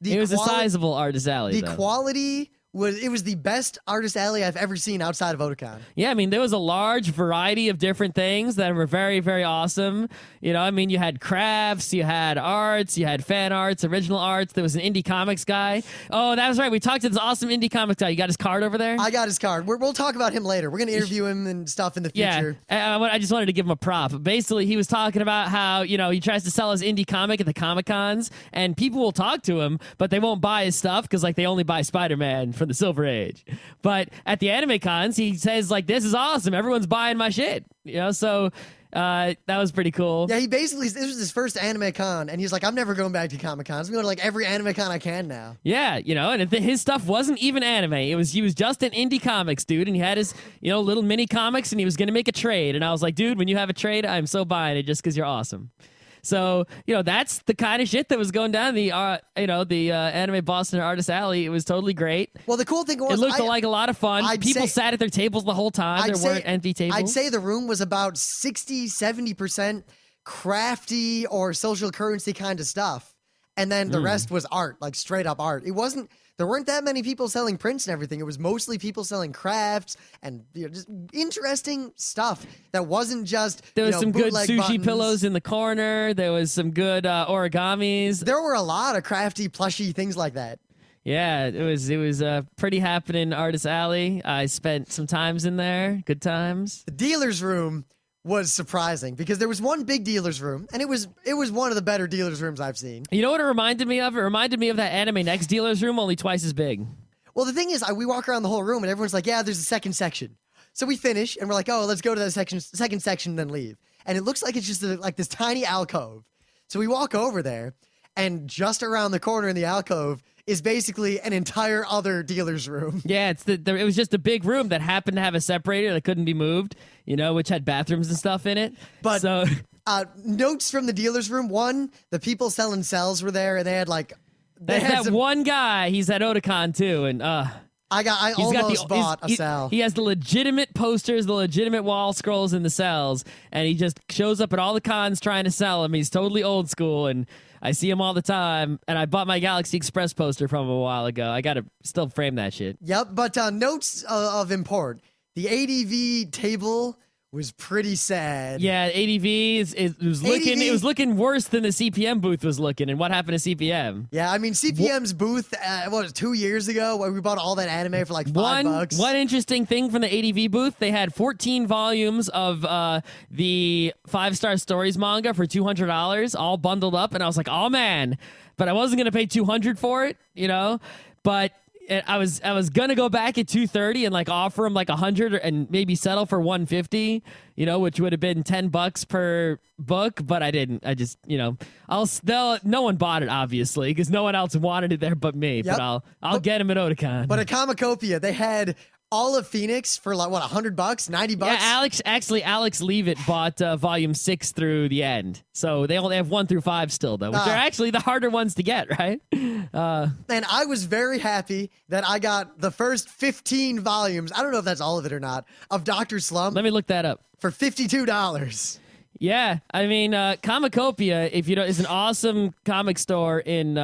[SPEAKER 2] it was a sizable Artist Alley,
[SPEAKER 1] the
[SPEAKER 2] though.
[SPEAKER 1] quality was the best Artist Alley I've ever seen outside of Otakon.
[SPEAKER 2] Yeah, I mean, there was a large variety of different things that were very, very awesome. You know, I mean, you had crafts, you had arts, you had fan arts, original arts. There was an indie comics guy. Oh, that was right. We talked to this awesome indie comics guy. You got his card over there?
[SPEAKER 1] I got his card. We'll talk about him later. We're going to interview him and stuff in the future.
[SPEAKER 2] Yeah, I just wanted to give him a prop. Basically, he was talking about how, you know, he tries to sell his indie comic at the Comic-Cons, and people will talk to him, but they won't buy his stuff because, like, they only buy Spider-Man from the Silver Age. But at the anime cons, he says, like, this is awesome. Everyone's buying my shit. You know, so that was pretty cool.
[SPEAKER 1] Yeah, this was his first anime con, and he's like, I'm never going back to Comic Cons. I'm going to like every anime con I can now.
[SPEAKER 2] Yeah, you know, and his stuff wasn't even anime. He was just an indie comics dude, and he had his, you know, little mini comics, and he was going to make a trade. And I was like, dude, when you have a trade, I'm so buying it just because you're awesome. So, you know, that's the kind of shit that was going down the Anime Boston Artist Alley. It was totally great.
[SPEAKER 1] Well, the cool thing was...
[SPEAKER 2] It looked like a lot of fun. People sat at their tables the whole time. There weren't empty tables.
[SPEAKER 1] I'd say the room was about 60, 70% crafty or social currency kind of stuff. And then the rest was art, like straight up art. There weren't that many people selling prints and everything. It was mostly people selling crafts and just interesting stuff that wasn't just
[SPEAKER 2] There was some good sushi
[SPEAKER 1] buttons.
[SPEAKER 2] pillows in the corner. There was some good origamis.
[SPEAKER 1] There were a lot of crafty, plushy things like that.
[SPEAKER 2] Yeah, it was pretty happening Artist Alley. I spent some times in there. Good times.
[SPEAKER 1] The dealer's room was surprising because there was one big dealer's room, and it was one of the better dealer's rooms I've seen.
[SPEAKER 2] You know what it reminded me of? It reminded me of that Anime Next dealer's room, only twice as big.
[SPEAKER 1] Well, the thing is, we walk around the whole room, and everyone's like, yeah, there's a second section. So we finish, and we're like, oh, let's go to that second section, and then leave. And it looks like it's just like this tiny alcove. So we walk over there, and just around the corner in the alcove is basically an entire other dealer's room.
[SPEAKER 2] Yeah, it was just a big room that happened to have a separator that couldn't be moved, which had bathrooms and stuff in it.
[SPEAKER 1] But
[SPEAKER 2] so
[SPEAKER 1] notes from the dealer's room. One, the people selling cells were there, and they had like
[SPEAKER 2] that one guy. He's at Otakon too, and
[SPEAKER 1] I almost bought a cell.
[SPEAKER 2] He has the legitimate posters, the legitimate wall scrolls in the cells, and he just shows up at all the cons trying to sell them. He's totally old school, and I see him all the time. And I bought my Galaxy Express poster from him a while ago. I gotta still frame that shit.
[SPEAKER 1] Yep, but notes of import. The ADV table was pretty sad.
[SPEAKER 2] Yeah, ADV it was looking worse than the CPM booth was looking. And what happened to CPM?
[SPEAKER 1] Yeah, I mean CPM's booth. What was it, 2 years ago where we bought all that anime for like $5?
[SPEAKER 2] One interesting thing from the ADV booth, they had 14 volumes of the 5-Star Stories manga for $200, all bundled up, and I was like, oh man, but I wasn't gonna pay $200 for it, but. I was gonna go back at $230 and like offer him like $100 and maybe settle for $150, which would have been $10 per book, but I didn't. I just, no one bought it obviously because no one else wanted it there but me.
[SPEAKER 1] Yep.
[SPEAKER 2] But I'll get him at Otakon.
[SPEAKER 1] But at Comicopia, they had all of Phoenix for like what, $100, $90?
[SPEAKER 2] Yeah, Alex Leavitt bought volume 6 through the end, so they only have 1 through 5 still though, which are actually the harder ones to get, right?
[SPEAKER 1] And I was very happy that I got the first 15 volumes. I don't know if that's all of it or not of Dr. Slump.
[SPEAKER 2] Let me look that up
[SPEAKER 1] for $52.
[SPEAKER 2] Yeah, I mean, Comicopia, is an awesome comic store in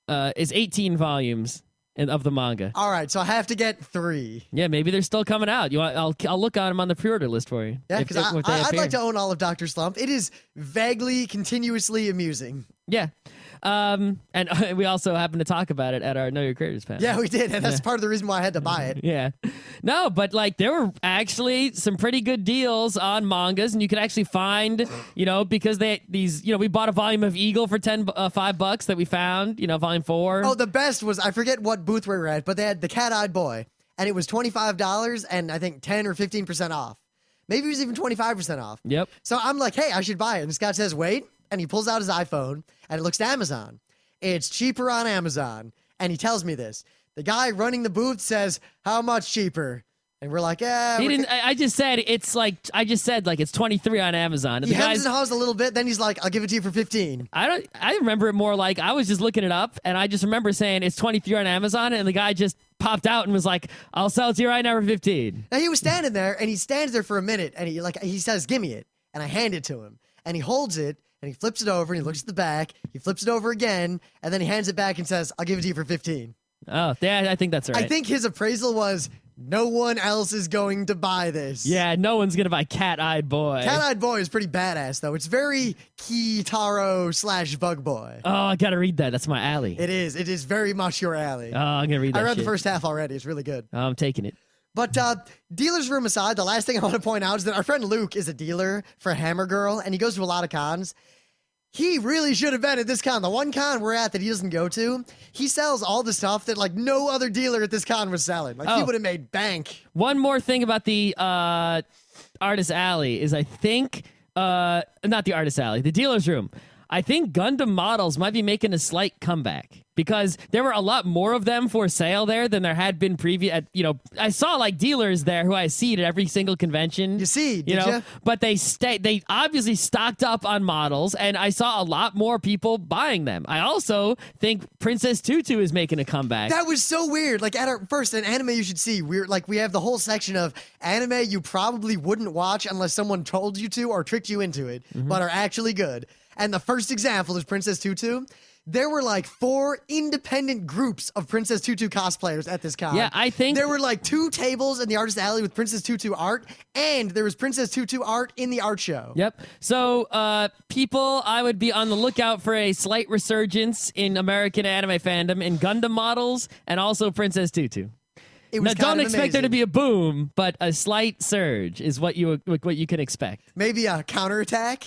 [SPEAKER 2] is 18 volumes. Of the manga.
[SPEAKER 1] All right, so I have to get 3.
[SPEAKER 2] Yeah, maybe they're still coming out. I'll look on them on the pre-order list for you.
[SPEAKER 1] Yeah, because I'd like to own all of Dr. Slump. It is vaguely, continuously amusing.
[SPEAKER 2] Yeah. And we also happened to talk about it at our Know Your Creators panel.
[SPEAKER 1] Yeah, we did, and that's part of the reason why I had to buy it.
[SPEAKER 2] Yeah. No, but like there were actually some pretty good deals on mangas, and you could actually find, because we bought a volume of Eagle for $5 that we found, volume 4.
[SPEAKER 1] Oh, the best was, I forget what booth we were at, but they had the Cat-Eyed Boy, and it was $25 and I think 10 or 15% off. Maybe it was even 25% off.
[SPEAKER 2] Yep.
[SPEAKER 1] So I'm like, hey, I should buy it. And Scott says, wait. And he pulls out his iPhone, and it looks to Amazon. It's cheaper on Amazon. And he tells me this. The guy running the booth says, how much cheaper? And we're like, yeah.
[SPEAKER 2] He didn't. I just said it's $23 on Amazon. And
[SPEAKER 1] he hems and haws a little bit. Then he's like, I'll give it to you for 15.
[SPEAKER 2] I remember it more like I was just looking it up, and I just remember saying it's 23 on Amazon, and the guy just popped out and was like, I'll sell it to you right now for 15.
[SPEAKER 1] Now he was standing there, and he stands there for a minute, and he says, give me it. And I hand it to him. And he holds it, and he flips it over, and he looks at the back. He flips it over again, and then he hands it back and says, I'll give it to you for 15.
[SPEAKER 2] Oh, yeah, I think that's right.
[SPEAKER 1] I think his appraisal was, no one else is going to buy this.
[SPEAKER 2] Yeah, no one's going to buy Cat-Eyed Boy.
[SPEAKER 1] Cat-Eyed Boy is pretty badass, though. It's very Kitaro / Bug Boy.
[SPEAKER 2] Oh, I got to read that. That's my alley.
[SPEAKER 1] It is. It is very much your alley.
[SPEAKER 2] Oh, I'm going to read that
[SPEAKER 1] I read
[SPEAKER 2] shit.
[SPEAKER 1] the first half already. It's really good.
[SPEAKER 2] Oh, I'm taking it.
[SPEAKER 1] But dealer's room aside, the last thing I want to point out is that our friend Luke is a dealer for Hammer Girl, and he goes to a lot of cons. He really should have been at this con. The one con we're at that he doesn't go to, he sells all the stuff that like no other dealer at this con was selling. Like he would have made bank.
[SPEAKER 2] One more thing about the Artist Alley is I think, not the Artist Alley, the dealer's room. I think Gundam models might be making a slight comeback because there were a lot more of them for sale there than there had been previous. I saw like dealers there who I see at every single convention.
[SPEAKER 1] You see, did ya?
[SPEAKER 2] But they obviously stocked up on models, and I saw a lot more people buying them. I also think Princess Tutu is making a comeback.
[SPEAKER 1] That was so weird. Like at our first, an anime you should see. We have the whole section of anime you probably wouldn't watch unless someone told you to or tricked you into it, but are actually good. And the first example is Princess Tutu. There were like 4 independent groups of Princess Tutu cosplayers at this con.
[SPEAKER 2] Yeah, I think
[SPEAKER 1] there were like 2 tables in the artist alley with Princess Tutu art, and there was Princess Tutu art in the art show.
[SPEAKER 2] Yep. So, people, I would be on the lookout for a slight resurgence in American anime fandom in Gundam models and also Princess Tutu.
[SPEAKER 1] It was
[SPEAKER 2] Now, don't expect there to
[SPEAKER 1] amazing.
[SPEAKER 2] be a boom, but a slight surge is what you can expect.
[SPEAKER 1] Maybe a counterattack.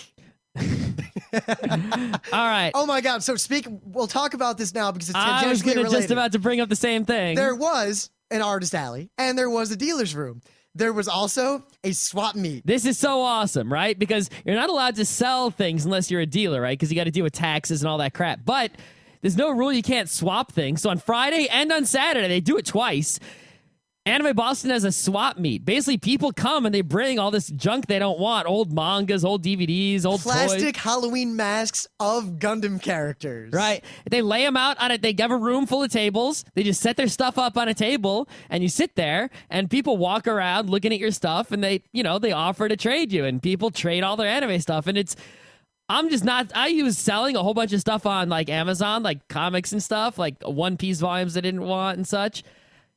[SPEAKER 2] All right.
[SPEAKER 1] Oh my God! So we'll talk about this now because it's
[SPEAKER 2] I was
[SPEAKER 1] tangentially related.
[SPEAKER 2] just about to bring up the same thing.
[SPEAKER 1] There was an artist alley and there was a dealer's room. There was also a swap meet.
[SPEAKER 2] This is so awesome, right? Because you're not allowed to sell things unless you're a dealer, right? Because you got to deal with taxes and all that crap. But there's no rule you can't swap things. So on Friday and on Saturday, they do it twice. Anime Boston has a swap meet. Basically, people come and they bring all this junk they don't want. Old mangas, old DVDs, old
[SPEAKER 1] Plastic
[SPEAKER 2] toys.
[SPEAKER 1] Halloween masks of Gundam characters.
[SPEAKER 2] Right. They lay them out on it. They have a room full of tables. They just set their stuff up on a table and you sit there and people walk around looking at your stuff and they offer to trade you and people trade all their anime stuff. And I use selling a whole bunch of stuff on like Amazon, like comics and stuff, like One Piece volumes I didn't want and such.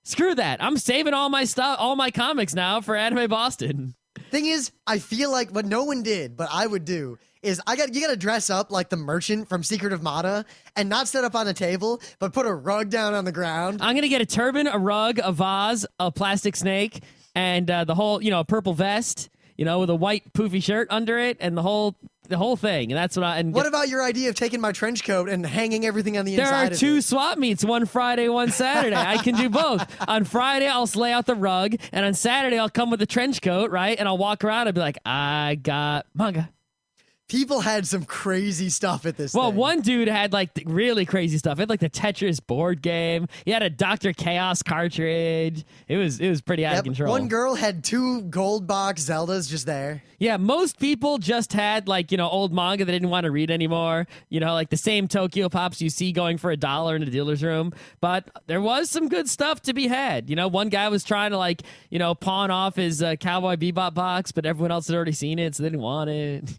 [SPEAKER 2] Screw that. I'm saving all my stuff, all my comics now for Anime Boston.
[SPEAKER 1] Thing is, I feel like what no one did, but I would do, is you gotta dress up like the merchant from Secret of Mana and not set up on a table, but put a rug down on the ground.
[SPEAKER 2] I'm going to get a turban, a rug, a vase, a plastic snake, and the whole, a purple vest, with a white poofy shirt under it, and the whole thing. And that's what
[SPEAKER 1] What about your idea of taking my trench coat and hanging everything on the
[SPEAKER 2] There
[SPEAKER 1] inside
[SPEAKER 2] are
[SPEAKER 1] of
[SPEAKER 2] 2
[SPEAKER 1] it?
[SPEAKER 2] swap meets, one Friday, one Saturday. I can do both. On Friday, I'll lay out the rug, and on Saturday, I'll come with a trench coat, right? And I'll walk around and be like, I got manga.
[SPEAKER 1] People had some crazy stuff at this
[SPEAKER 2] Well,
[SPEAKER 1] thing.
[SPEAKER 2] one dude had like really crazy stuff. He had like the Tetris board game. He had a Dr. Chaos cartridge. It was pretty out of control.
[SPEAKER 1] One girl had 2 gold box Zeldas just there.
[SPEAKER 2] Yeah, most people just had like, old manga they didn't want to read anymore. Like the same Tokyo Pops you see going for $1 in a dealer's room. But there was some good stuff to be had. One guy was trying to like, pawn off his Cowboy Bebop box, but everyone else had already seen it, so they didn't want it.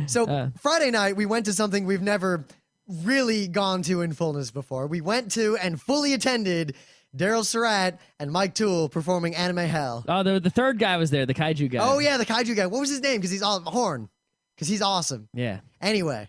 [SPEAKER 1] So Friday night, we went to something we've never really gone to in fullness before. We went to and fully attended Daryl Surratt and Mike Toole performing Anime Hell.
[SPEAKER 2] Oh, the third guy was there, the kaiju guy.
[SPEAKER 1] Oh, yeah, the kaiju guy. What was his name? Because he's all Horn. Because he's awesome.
[SPEAKER 2] Yeah.
[SPEAKER 1] Anyway,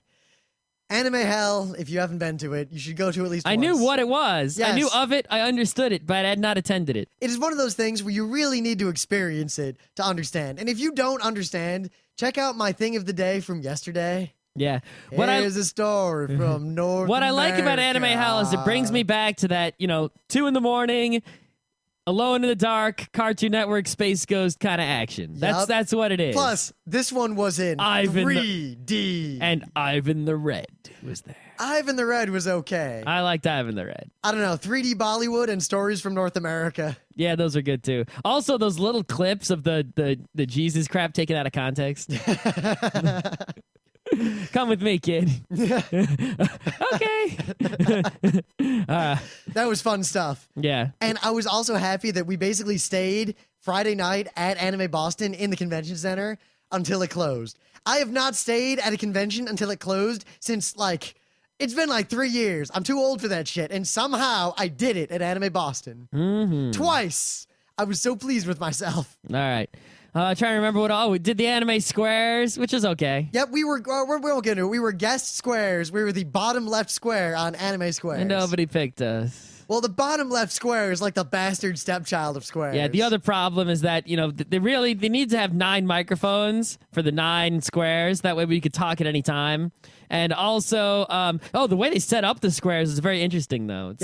[SPEAKER 1] Anime Hell, if you haven't been to it, you should go to at least
[SPEAKER 2] I
[SPEAKER 1] once.
[SPEAKER 2] knew what it was. I
[SPEAKER 1] Yes.
[SPEAKER 2] knew of it. I understood it, but I had not attended it.
[SPEAKER 1] It is one of those things where you really need to experience it to understand. And if you don't understand, check out my thing of the day from yesterday.
[SPEAKER 2] Yeah.
[SPEAKER 1] Here's a story from North
[SPEAKER 2] What I like about Anime Hell is it brings me back to that, 2 a.m, alone in the dark, Cartoon Network, Space Ghost kind of action.
[SPEAKER 1] Yup.
[SPEAKER 2] That's what it is.
[SPEAKER 1] Plus, this one was in
[SPEAKER 2] Ivan the-
[SPEAKER 1] 3D.
[SPEAKER 2] And Ivan the Red was there.
[SPEAKER 1] Ivan the Red was okay.
[SPEAKER 2] I liked Ivan the Red.
[SPEAKER 1] I don't know, 3D Bollywood and stories from North America.
[SPEAKER 2] Yeah, those are good too. Also, those little clips of the Jesus crap taken out of context. Come with me, kid. Okay.
[SPEAKER 1] That was fun stuff.
[SPEAKER 2] Yeah.
[SPEAKER 1] And I was also happy that we basically stayed Friday night at Anime Boston in the convention center until it closed. I have not stayed at a convention until it closed since it's been 3 years. I'm too old for that shit. And somehow I did it at Anime Boston.
[SPEAKER 2] Mm-hmm.
[SPEAKER 1] Twice. I was so pleased with myself.
[SPEAKER 2] All right. Trying to remember we did the anime squares, which is okay.
[SPEAKER 1] Yep, we won't get into it. We were guest squares. We were the bottom left square on Anime Squares.
[SPEAKER 2] And nobody picked us.
[SPEAKER 1] Well, the bottom left square is like the bastard stepchild of squares.
[SPEAKER 2] Yeah, the other problem is that, they need to have 9 microphones for the 9 squares. That way we could talk at any time. And also, the way they set up the squares is very interesting, though. It's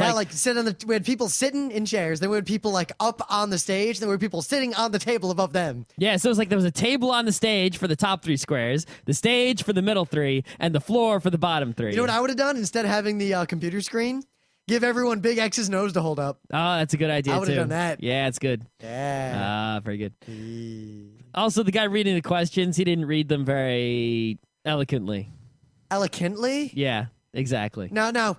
[SPEAKER 1] we had people sitting in chairs, then we had people like up on the stage, then we had people sitting on the table above them.
[SPEAKER 2] Yeah, so it was like there was a table on the stage for the top 3 squares, the stage for the middle 3, and the floor for the bottom 3.
[SPEAKER 1] You know what I would have done instead of having the computer screen? Give everyone Big X's nose to hold up.
[SPEAKER 2] Oh, that's a good idea,
[SPEAKER 1] I would have done that.
[SPEAKER 2] Yeah, it's good.
[SPEAKER 1] Yeah.
[SPEAKER 2] Very good. Also, the guy reading the questions, he didn't read them very eloquently.
[SPEAKER 1] Eloquently?
[SPEAKER 2] Yeah, exactly.
[SPEAKER 1] No.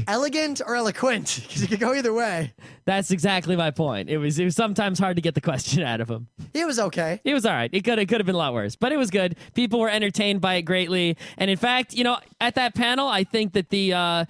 [SPEAKER 1] Elegant or eloquent? Because it could go either way.
[SPEAKER 2] That's exactly my point. It was sometimes hard to get the question out of him.
[SPEAKER 1] It was okay.
[SPEAKER 2] It was all right. It could have been a lot worse, but it was good. People were entertained by it greatly. And in fact, at that panel, I think that the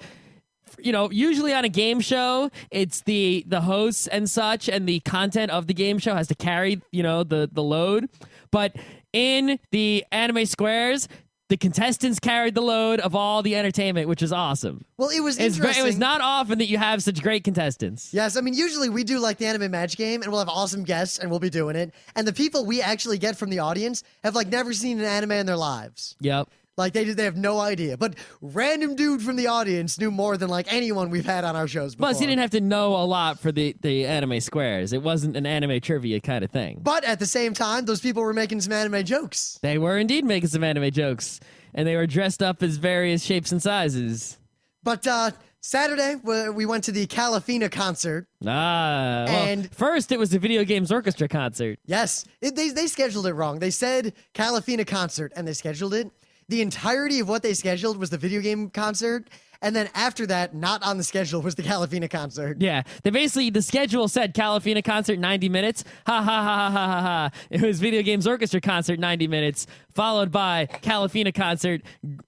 [SPEAKER 2] usually on a game show, it's the hosts and such, and the content of the game show has to carry, the load. But in the anime squares, the contestants carried the load of all the entertainment, which is awesome.
[SPEAKER 1] Well, it was interesting.
[SPEAKER 2] It was not often that you have such great contestants.
[SPEAKER 1] Yes, I mean, usually we do like the anime match game, and we'll have awesome guests, and we'll be doing it. And the people we actually get from the audience have never seen an anime in their lives.
[SPEAKER 2] Yep.
[SPEAKER 1] They have no idea. But random dude from the audience knew more than anyone we've had on our shows before.
[SPEAKER 2] Plus, he didn't have to know a lot for the anime squares. It wasn't an anime trivia kind of thing.
[SPEAKER 1] But at the same time, those people were making some anime jokes.
[SPEAKER 2] They were indeed making some anime jokes. And they were dressed up as various shapes and sizes.
[SPEAKER 1] But Saturday, we went to the Calafina concert.
[SPEAKER 2] And first it was the Video Games Orchestra concert.
[SPEAKER 1] Yes, they scheduled it wrong. They said Calafina concert, and they scheduled it. The entirety of what they scheduled was the video game concert, and then after that, not on the schedule, was the Calafina concert.
[SPEAKER 2] Yeah, the schedule said Calafina concert 90 minutes. Ha ha ha ha ha ha. It was Video Games Orchestra concert 90 minutes, followed by Calafina concert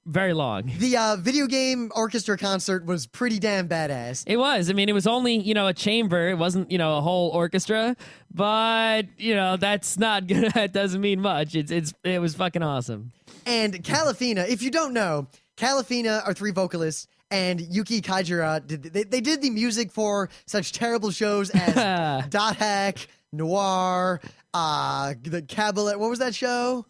[SPEAKER 2] very long.
[SPEAKER 1] The Video Game Orchestra concert was pretty damn badass.
[SPEAKER 2] It was. I mean, it was only, a chamber. It wasn't, a whole orchestra. But, that's not good. That doesn't mean much. It was fucking awesome.
[SPEAKER 1] And Calafina, if you don't know, Calafina are 3 vocalists, and Yuki Kaijira, they did the music for such terrible shows as Dot Hack, Noir, the Cabaret, what was that show?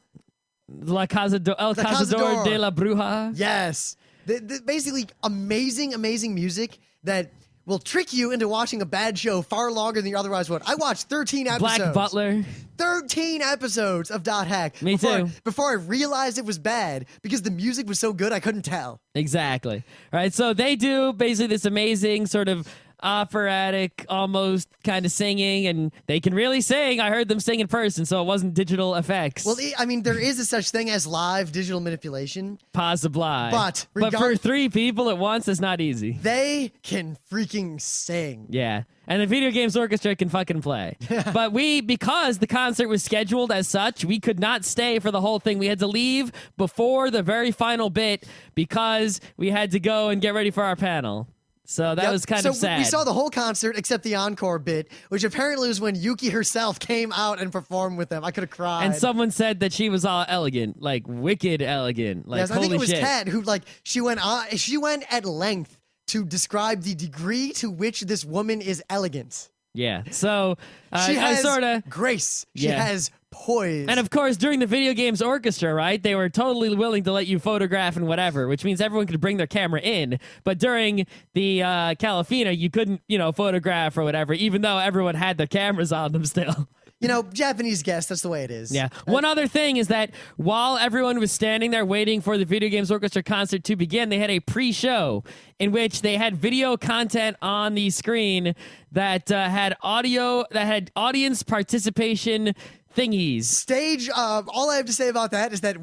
[SPEAKER 2] El Cazador de la Bruja.
[SPEAKER 1] Yes. Basically, amazing music that will trick you into watching a bad show far longer than you otherwise would. I watched 13 episodes.
[SPEAKER 2] Black Butler.
[SPEAKER 1] 13 episodes of Dot Hack.
[SPEAKER 2] Me too.
[SPEAKER 1] Before I realized it was bad, because the music was so good, I couldn't tell.
[SPEAKER 2] Exactly. All right, so they do basically this amazing sort of operatic, almost kind of singing, and they can really sing. I heard them sing in person, so it wasn't digital effects.
[SPEAKER 1] Well, I mean, there is a such thing as live digital manipulation.
[SPEAKER 2] Possibly.
[SPEAKER 1] But
[SPEAKER 2] for 3 people at once, it's not easy.
[SPEAKER 1] They can freaking sing.
[SPEAKER 2] Yeah. And the Video Games Orchestra can fucking play. But because the concert was scheduled as such, we could not stay for the whole thing. We had to leave before the very final bit because we had to go and get ready for our panel. So that was kind of sad.
[SPEAKER 1] We saw the whole concert except the encore bit, which apparently was when Yuki herself came out and performed with them. I could have cried.
[SPEAKER 2] And someone said that she was all elegant, like wicked elegant. Like,
[SPEAKER 1] yes, I think it was
[SPEAKER 2] shit.
[SPEAKER 1] Kat who she went at length to describe the degree to which this woman is elegant.
[SPEAKER 2] Yeah. So
[SPEAKER 1] she has
[SPEAKER 2] sort of
[SPEAKER 1] grace. She has poise.
[SPEAKER 2] And of course, during the Video Games Orchestra, right, they were totally willing to let you photograph and whatever, which means everyone could bring their camera in. But during the Calafina, you couldn't, photograph or whatever, even though everyone had their cameras on them still.
[SPEAKER 1] Japanese guests, that's the way it is.
[SPEAKER 2] Yeah. One other thing is that while everyone was standing there waiting for the Video Games Orchestra concert to begin, they had a pre-show in which they had video content on the screen that had audio, that had audience participation thingies.
[SPEAKER 1] Stage, all I have to say about that is that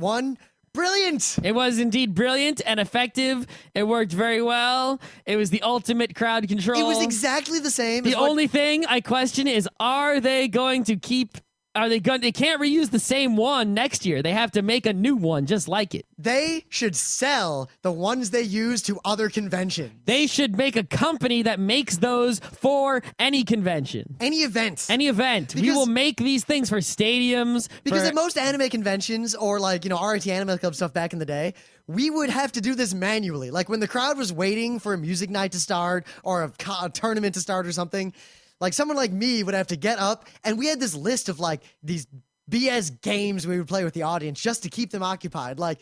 [SPEAKER 1] brilliant.
[SPEAKER 2] It was indeed brilliant and effective. It worked very well. It was the ultimate crowd control.
[SPEAKER 1] It was exactly the same.
[SPEAKER 2] The only thing I question is, are they going to keep are they going? They can't reuse the same one next year. They have to make a new one just like it.
[SPEAKER 1] They should sell the ones they use to other conventions.
[SPEAKER 2] They should make a company that makes those for any convention.
[SPEAKER 1] Any event.
[SPEAKER 2] Any event. We will make these things for stadiums.
[SPEAKER 1] Because
[SPEAKER 2] for-
[SPEAKER 1] at most anime conventions or like, RIT Anime Club stuff back in the day, we would have to do this manually. Like when the crowd was waiting for a music night to start or a tournament to start or something, like someone like me would have to get up and we had this list of like these BS games we would play with the audience just to keep them occupied. Like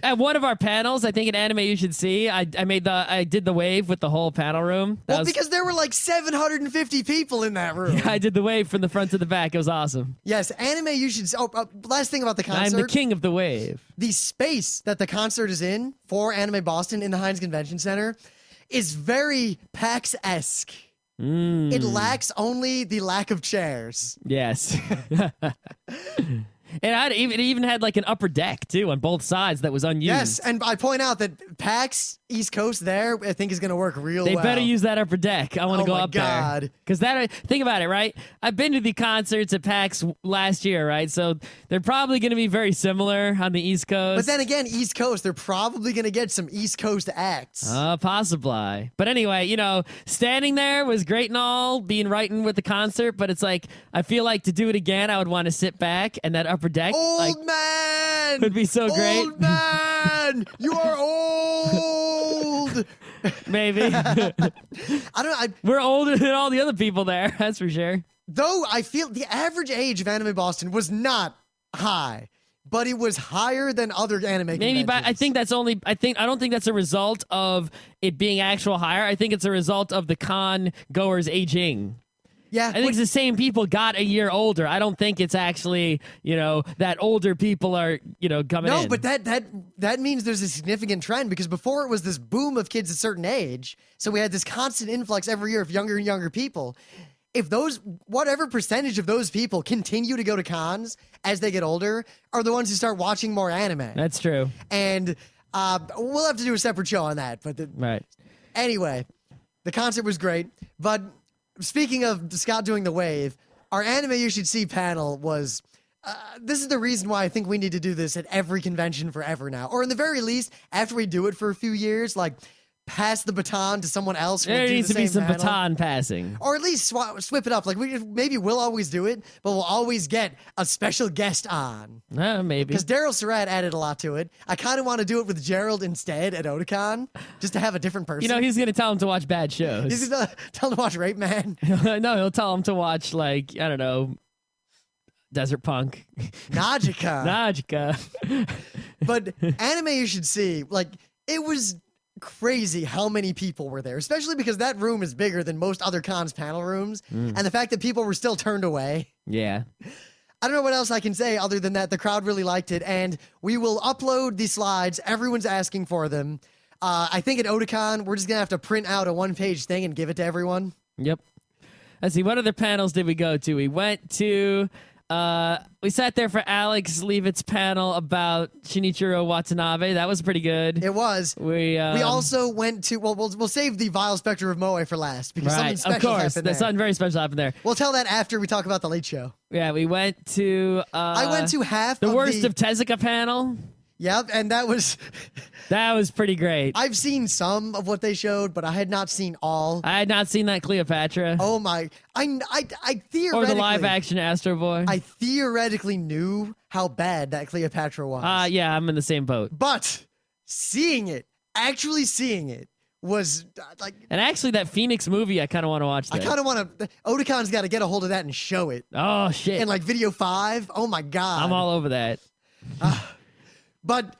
[SPEAKER 2] at one of our panels, I think in Anime You Should See, I did the wave with the whole panel room.
[SPEAKER 1] Because there were like 750 people in that room.
[SPEAKER 2] Yeah, I did the wave from the front to the back. It was awesome.
[SPEAKER 1] Yes, Anime You Should See. Last thing about the concert.
[SPEAKER 2] I'm the king of the wave.
[SPEAKER 1] The space that the concert is in for Anime Boston in the Heinz Convention Center is very PAX-esque. It lacks only the lack of chairs.
[SPEAKER 2] Yes. And it even had like an upper deck too on both sides that was unused.
[SPEAKER 1] Yes, and I point out that PAX East Coast there, I think is going to work real well.
[SPEAKER 2] They better use that upper deck. I want to go up there. Because think about it, right? I've been to the concerts at PAX last year, right? So they're probably going to be very similar on the East Coast.
[SPEAKER 1] But then again, East Coast, they're probably going to get some East Coast acts.
[SPEAKER 2] Possibly. But anyway, standing there was great and all, being right in with the concert, but it's like, I feel like to do it again, I would want to sit back and that upper deck
[SPEAKER 1] Old man!
[SPEAKER 2] would be so great.
[SPEAKER 1] Old man! You are old!
[SPEAKER 2] Maybe.
[SPEAKER 1] I don't know.
[SPEAKER 2] We're older than all the other people there, that's for sure.
[SPEAKER 1] Though I feel the average age of Anime Boston was not high, but it was higher than other anime conventions.
[SPEAKER 2] Maybe, but I don't think that's a result of it being actual higher. I think it's a result of the con goers aging.
[SPEAKER 1] Yeah,
[SPEAKER 2] I think it's the same people got a year older. I don't think it's actually, that older people are, coming in.
[SPEAKER 1] No, but that means there's a significant trend because before it was this boom of kids a certain age. So we had this constant influx every year of younger and younger people. If whatever percentage of those people continue to go to cons as they get older are the ones who start watching more anime.
[SPEAKER 2] That's true.
[SPEAKER 1] And we'll have to do a separate show on that. But
[SPEAKER 2] right.
[SPEAKER 1] Anyway, the concert was great. But speaking of Scott doing the wave, our Anime You Should See panel was... this is the reason why I think we need to do this at every convention forever now. Or in the very least, after we do it for a few years, like pass the baton to someone else.
[SPEAKER 2] There needs to be some baton passing.
[SPEAKER 1] Or at least swip it up. Like maybe we'll always do it, but we'll always get a special guest on.
[SPEAKER 2] Maybe.
[SPEAKER 1] Because Daryl Surratt added a lot to it. I kind of want to do it with Gerald instead at Otakon, just to have a different person.
[SPEAKER 2] He's going to tell him to watch bad shows.
[SPEAKER 1] He's going to tell him to watch Rape Man.
[SPEAKER 2] No, he'll tell him to watch, like, I don't know, Desert Punk.
[SPEAKER 1] Najika. But Anime You Should See, like, it was crazy how many people were there, especially because that room is bigger than most other cons panel rooms, and the fact that people were still turned away.
[SPEAKER 2] Yeah.
[SPEAKER 1] I don't know what else I can say other than that the crowd really liked it, and we will upload the slides. Everyone's asking for them. I think at Otakon, we're just going to have to print out a one-page thing and give it to everyone.
[SPEAKER 2] Yep. Let's see, what other panels did we go to? We went to... we sat there for Alex Leavitt's panel about Shinichiro Watanabe. That was pretty good.
[SPEAKER 1] It was. We also went to... Well, we'll save the Vile Spectre of Moe for last, because something special happened there.
[SPEAKER 2] Something very special happened there.
[SPEAKER 1] We'll tell that after we talk about The Late Show.
[SPEAKER 2] Yeah, we went to...
[SPEAKER 1] I went to half
[SPEAKER 2] the Worst of Tezuka panel.
[SPEAKER 1] Yep, and that was...
[SPEAKER 2] That was pretty great.
[SPEAKER 1] I've seen some of what they showed, but I had not seen all.
[SPEAKER 2] I had not seen that Cleopatra.
[SPEAKER 1] Oh my... I theoretically...
[SPEAKER 2] Or the live-action Astro Boy.
[SPEAKER 1] I theoretically knew how bad that Cleopatra was.
[SPEAKER 2] Yeah, I'm in the same boat.
[SPEAKER 1] But actually seeing it, was like...
[SPEAKER 2] And actually, that Phoenix movie, I kind of want to watch that.
[SPEAKER 1] I kind of want to... Otakon's got to get a hold of that and show it.
[SPEAKER 2] Oh, shit.
[SPEAKER 1] In like Video 5. Oh my God.
[SPEAKER 2] I'm all over that.
[SPEAKER 1] But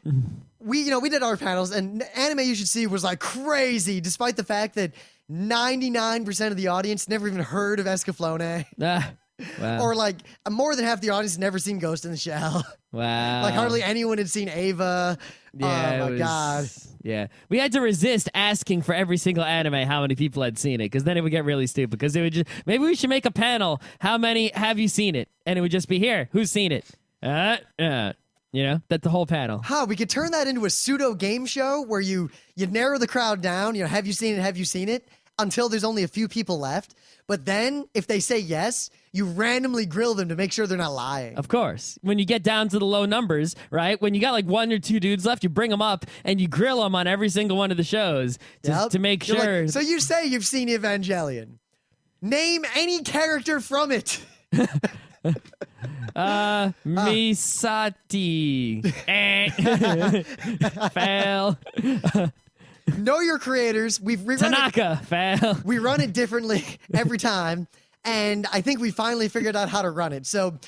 [SPEAKER 1] we did our panels, and Anime You Should See was like crazy, despite the fact that 99% of the audience never even heard of Escaflowne.
[SPEAKER 2] Wow.
[SPEAKER 1] Or like more than half the audience had never seen Ghost in the Shell.
[SPEAKER 2] Wow.
[SPEAKER 1] Like hardly anyone had seen Ava.
[SPEAKER 2] Yeah,
[SPEAKER 1] oh my God.
[SPEAKER 2] Yeah. We had to resist asking for every single anime how many people had seen it, because then it would get really stupid. Because it would just, maybe we should make a panel. How many have you seen it? And it would just be here. Who's seen it? That's the whole panel.
[SPEAKER 1] We could turn that into a pseudo game show where you narrow the crowd down. Have you seen it? Have you seen it? Until there's only a few people left. But then, if they say yes, you randomly grill them to make sure they're not lying.
[SPEAKER 2] Of course. When you get down to the low numbers, right? When you got like 1 or 2 dudes left, you bring them up and you grill them on every single one of the shows to make
[SPEAKER 1] You're
[SPEAKER 2] sure.
[SPEAKER 1] like, so you say you've seen Evangelion. Name any character from it.
[SPEAKER 2] Misati. Fail.
[SPEAKER 1] Know your creators. We run
[SPEAKER 2] Tanaka. Fail.
[SPEAKER 1] we run it differently every time, and I think we finally figured out how to run it. So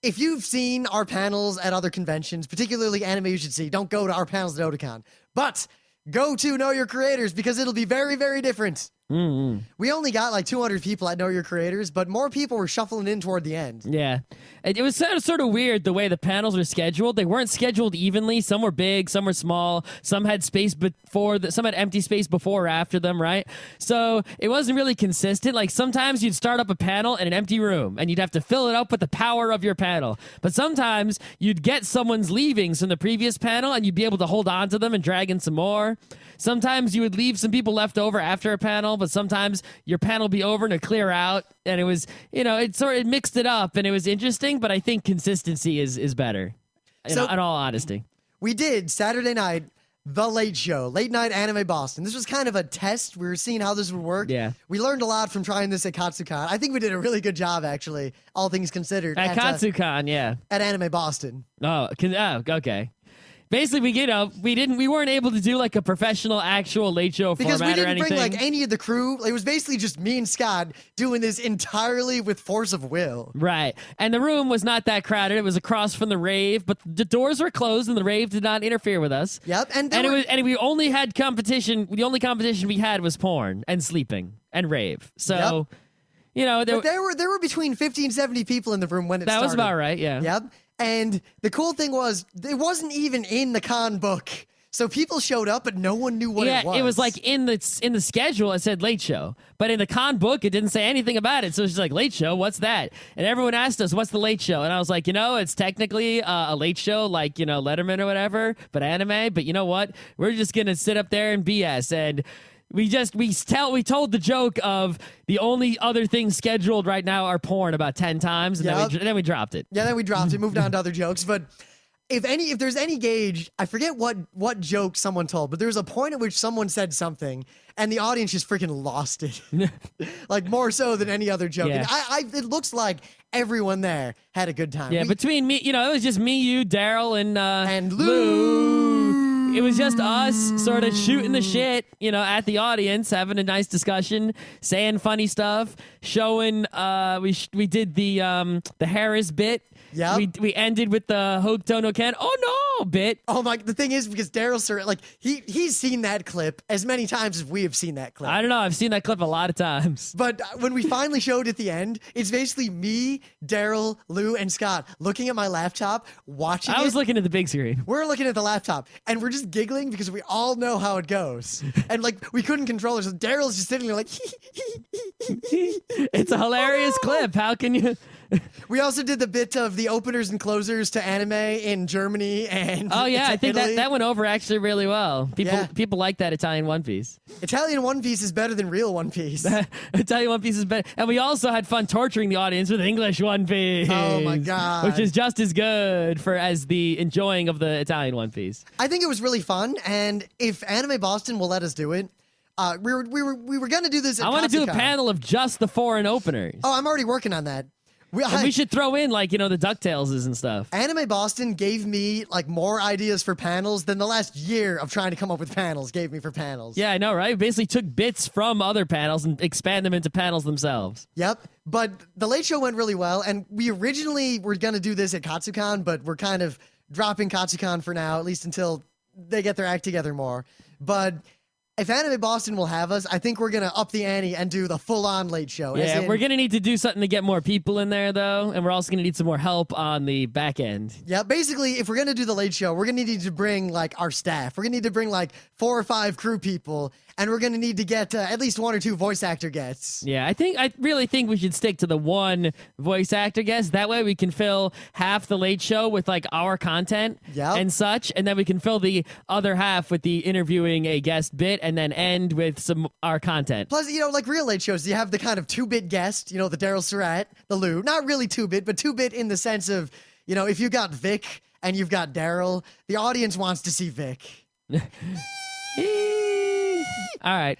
[SPEAKER 1] if you've seen our panels at other conventions, particularly Anime You Should See, don't go to our panels at Otakon. But go to Know Your Creators because it'll be very, very different.
[SPEAKER 2] Mm-hmm.
[SPEAKER 1] We only got like 200 people at Know Your Creators, but more people were shuffling in toward the end.
[SPEAKER 2] Yeah. It was sort of weird the way the panels were scheduled. They weren't scheduled evenly. Some were big, some were small, some had space some had empty space before or after them, right? So it wasn't really consistent. Like sometimes you'd start up a panel in an empty room and you'd have to fill it up with the power of your panel. But sometimes you'd get someone's leavings from the previous panel and you'd be able to hold on to them and drag in some more. Sometimes you would leave some people left over after a panel, but sometimes your panel would be over and it'd clear out. And it was, it mixed it up and it was interesting, but I think consistency is better. In all honesty.
[SPEAKER 1] We did Saturday night, The Late Show, Late Night Anime Boston. This was kind of a test. We were seeing how this would work.
[SPEAKER 2] Yeah.
[SPEAKER 1] We learned a lot from trying this at Katsucon. I think we did a really good job, actually, all things considered.
[SPEAKER 2] At Katsucon, yeah.
[SPEAKER 1] At Anime Boston.
[SPEAKER 2] Oh, okay. Basically, we weren't able to do like a professional actual late show
[SPEAKER 1] because
[SPEAKER 2] format or anything.
[SPEAKER 1] Because we didn't bring like any of the crew. It was basically just me and Scott doing this entirely with force of will.
[SPEAKER 2] Right. And the room was not that crowded. It was across from the rave, but the doors were closed and the rave did not interfere with us.
[SPEAKER 1] Yep. And
[SPEAKER 2] we only had competition. The only competition we had was porn and sleeping and rave. So,
[SPEAKER 1] there were between 50 and 70 people in the room when it started.
[SPEAKER 2] That was about right, yeah.
[SPEAKER 1] Yep. And the cool thing was, it wasn't even in the con book. So people showed up, but no one knew what it was.
[SPEAKER 2] Yeah, it was like in the schedule, it said late show. But in the con book, it didn't say anything about it. So it's just like, late show, what's that? And everyone asked us, what's the late show? And I was like, it's technically a late show, like, Letterman or whatever, but anime. But you know what? We're just going to sit up there and BS. And we told the joke of the only other things scheduled right now are porn about 10 times, and then we dropped it.
[SPEAKER 1] Yeah, then we dropped it, moved on to other jokes. But if there's any gauge, I forget what joke someone told, but there was a point at which someone said something, and the audience just freaking lost it, like more so than any other joke.
[SPEAKER 2] Yeah.
[SPEAKER 1] And it looks like everyone there had a good time.
[SPEAKER 2] Yeah, between me, it was just me, you, Daryl, and
[SPEAKER 1] Lou.
[SPEAKER 2] It was just us sort of shooting the shit, at the audience, having a nice discussion, saying funny stuff, showing. We did the Harris bit.
[SPEAKER 1] Yeah.
[SPEAKER 2] We ended with the Hokuto no Ken. Oh no bit.
[SPEAKER 1] Oh my! The thing is, because Daryl, sir, like he's seen that clip as many times as we have seen that clip.
[SPEAKER 2] I don't know. I've seen that clip a lot of times.
[SPEAKER 1] But when we finally showed at the end, it's basically me, Daryl, Lou, and Scott looking at my laptop, watching.
[SPEAKER 2] I was looking at the big screen.
[SPEAKER 1] We're looking at the laptop, and we're just giggling because we all know how it goes, and like we couldn't control it. So Daryl's just sitting there like.
[SPEAKER 2] It's a hilarious clip. How can you?
[SPEAKER 1] We also did the bit of the openers and closers to anime in Germany and
[SPEAKER 2] I think
[SPEAKER 1] Italy.
[SPEAKER 2] that went over actually really well. People like that Italian One Piece.
[SPEAKER 1] Italian One Piece is better than real One Piece.
[SPEAKER 2] Italian One Piece is better, and we also had fun torturing the audience with English One Piece.
[SPEAKER 1] Oh my god!
[SPEAKER 2] Which is just as good as the enjoying of the Italian One Piece.
[SPEAKER 1] I think it was really fun, and if Anime Boston will let us do it. We were gonna do this. I
[SPEAKER 2] want to do a panel of just the foreign openers.
[SPEAKER 1] Oh, I'm already working on that.
[SPEAKER 2] We should throw in the DuckTaleses and stuff.
[SPEAKER 1] Anime Boston gave me more ideas for panels than the last year of trying to come up with panels gave me for panels.
[SPEAKER 2] Yeah, I know, right? We basically took bits from other panels and expand them into panels themselves.
[SPEAKER 1] Yep. But the Late Show went really well, and we originally were gonna do this at Katsucon, but we're kind of dropping Katsucon for now, at least until they get their act together more. But if Anime Boston will have us, I think we're going to up the ante and do the full-on Late Show.
[SPEAKER 2] Yeah, we're going to need to do something to get more people in there, though, and we're also going to need some more help on the back end.
[SPEAKER 1] Yeah, basically, if we're going to do the Late Show, we're going to need to bring, our staff. We're going to need to bring, 4 or 5 crew people, and we're going to need to get at least 1 or 2 voice actor guests.
[SPEAKER 2] Yeah, I really think we should stick to the 1 voice actor guest. That way we can fill half the Late Show with, our content and such, and then we can fill the other half with the interviewing a guest bit, and then end with our content.
[SPEAKER 1] Plus, like real late shows, you have the kind of 2-bit guest, the Daryl Surratt, the Lou. Not really 2-bit, but 2-bit in the sense of, if you got Vic and you've got Daryl, the audience wants to see Vic.
[SPEAKER 2] All right.